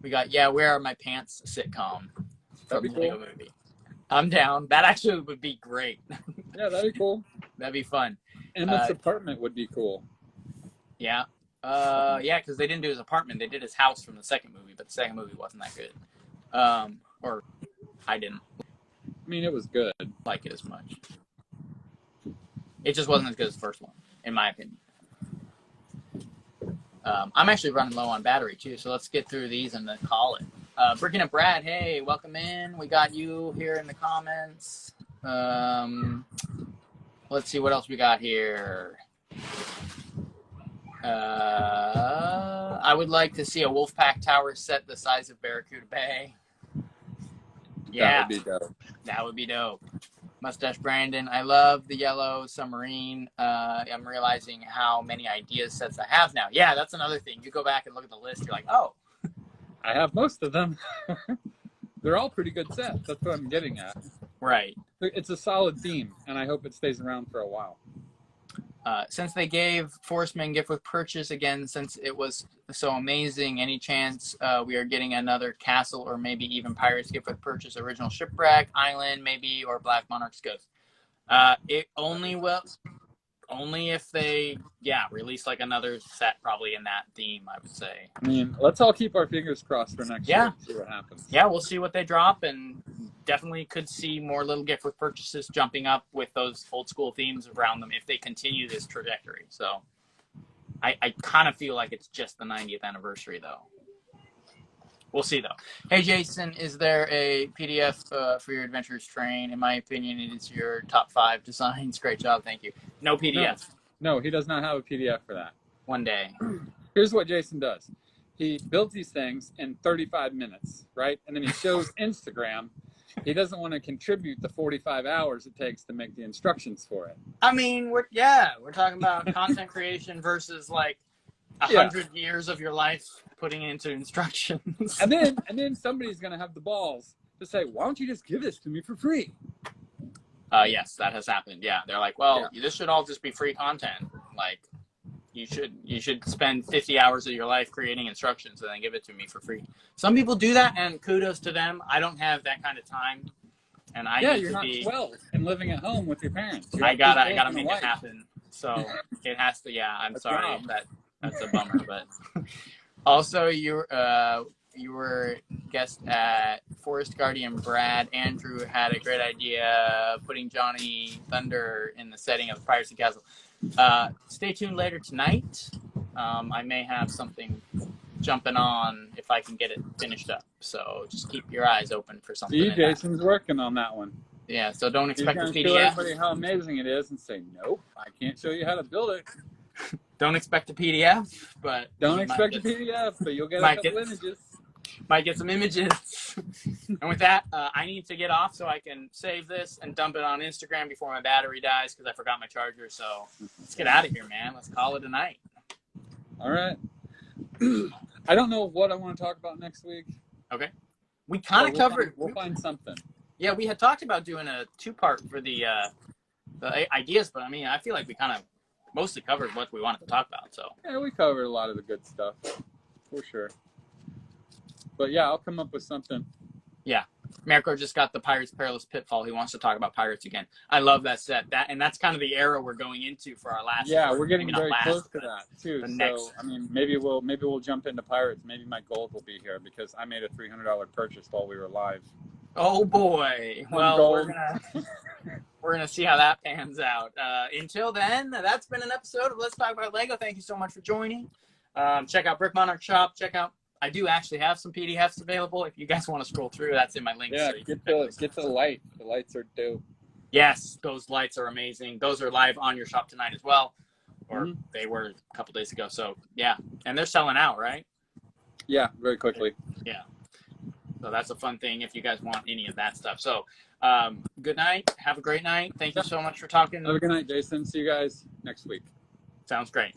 we got Where Are My Pants sitcom from the Lego Movie. I'm down. That actually would be great. Yeah, that'd be cool. That'd be fun. Emmett's apartment would be cool. Yeah. Because they didn't do his apartment. They did his house from the second movie, but the second movie wasn't that good. Or I didn't. I mean, it was good. Like it as much. It just wasn't as good as the first one, in my opinion. I'm actually running low on battery too, so let's get through these and then call it. Brickin' and Brad, hey, welcome in. We got you here in the comments. Let's see what else we got here. I would like to see a Wolfpack Tower set the size of Barracuda Bay. Yeah, that would be dope. That would be dope. Mustache Brandon, I love the yellow submarine. I'm realizing how many idea sets I have now. Yeah, that's another thing. You go back and look at the list, you're like, oh. I have most of them. They're all pretty good sets. That's what I'm getting at. Right. It's a solid theme, and I hope it stays around for a while. Since they gave Forceman gift with purchase again, since it was so amazing, any chance we are getting another castle or maybe even Pirates gift with purchase, original Shipwreck, Island maybe, or Black Monarch's Ghost? It only if they release like another set probably in that theme, I would say. I mean, let's all keep our fingers crossed for next year and see what happens. Yeah, we'll see what they drop, and definitely could see more little gift with purchases jumping up with those old school themes around them if they continue this trajectory. So I kind of feel like it's just the 90th anniversary, though. We'll see, though. Hey, Jason, is there a PDF for your Adventures Train? In my opinion, it is your top 5 designs. Great job. Thank you. No PDF. No, he does not have a PDF for that. One day. Here's what Jason does. He builds these things in 35 minutes, right? And then he shows Instagram. He doesn't want to contribute the 45 hours it takes to make the instructions for it. I mean, we're talking about content creation versus like 100 years of your life putting into instructions. And then somebody's going to have the balls to say, why don't you just give this to me for free? Yes, that has happened. Yeah, they're like, well, this should all just be free content. Like, you should spend 50 hours of your life creating instructions and then give it to me for free. Some people do that, and kudos to them. I don't have that kind of time, and you're not 12 and living at home with your parents. I gotta make it happen. So it has to. Yeah, I'm sorry. That's a bummer, but also you were guest at Forest Guardian. Brad Andrew had a great idea putting Johnny Thunder in the setting of Pirates of the Castle. Stay tuned later tonight. I may have something jumping on if I can get it finished up. So just keep your eyes open for something. See, Jason's working on that one. Yeah, so don't expect the PDF. Show everybody how amazing it is and say, nope, I can't show you how to build it. Don't expect a PDF, but don't expect a PDF, but you'll get a couple images. Might get some images. And with that, I need to get off so I can save this and dump it on Instagram before my battery dies because I forgot my charger. So let's get out of here, man. Let's call it a night. All right. I don't know what I want to talk about next week. Okay. We kind of covered. We'll find something. Yeah, we had talked about doing a 2-part for the ideas, but I mean, I feel like we kind of mostly covered what we wanted to talk about. So yeah, we covered a lot of the good stuff for sure. But yeah, I'll come up with something. Yeah. Mirko just got the Pirates Perilous Pitfall. He wants to talk about pirates again. I love that set. That's kind of the era we're going into for our last. Yeah, we're getting very close to that too. So I mean, maybe we'll jump into pirates. Maybe my gold will be here because I made a $300 purchase while we were live. Oh boy! Well, we're gonna see how that pans out. Until then, that's been an episode of Let's Talk About Lego. Thank you so much for joining. Check out Brick Monarch Shop. I do actually have some PDFs available. If you guys want to scroll through, that's in my links. Yeah, so get the light. The lights are dope. Yes, those lights are amazing. Those are live on your shop tonight as well, or they were a couple days ago. So yeah, and they're selling out, right? Yeah, very quickly. Yeah. So that's a fun thing if you guys want any of that stuff. So good night. Have a great night. Thank you so much for talking. Have a good night, Jason. See you guys next week. Sounds great.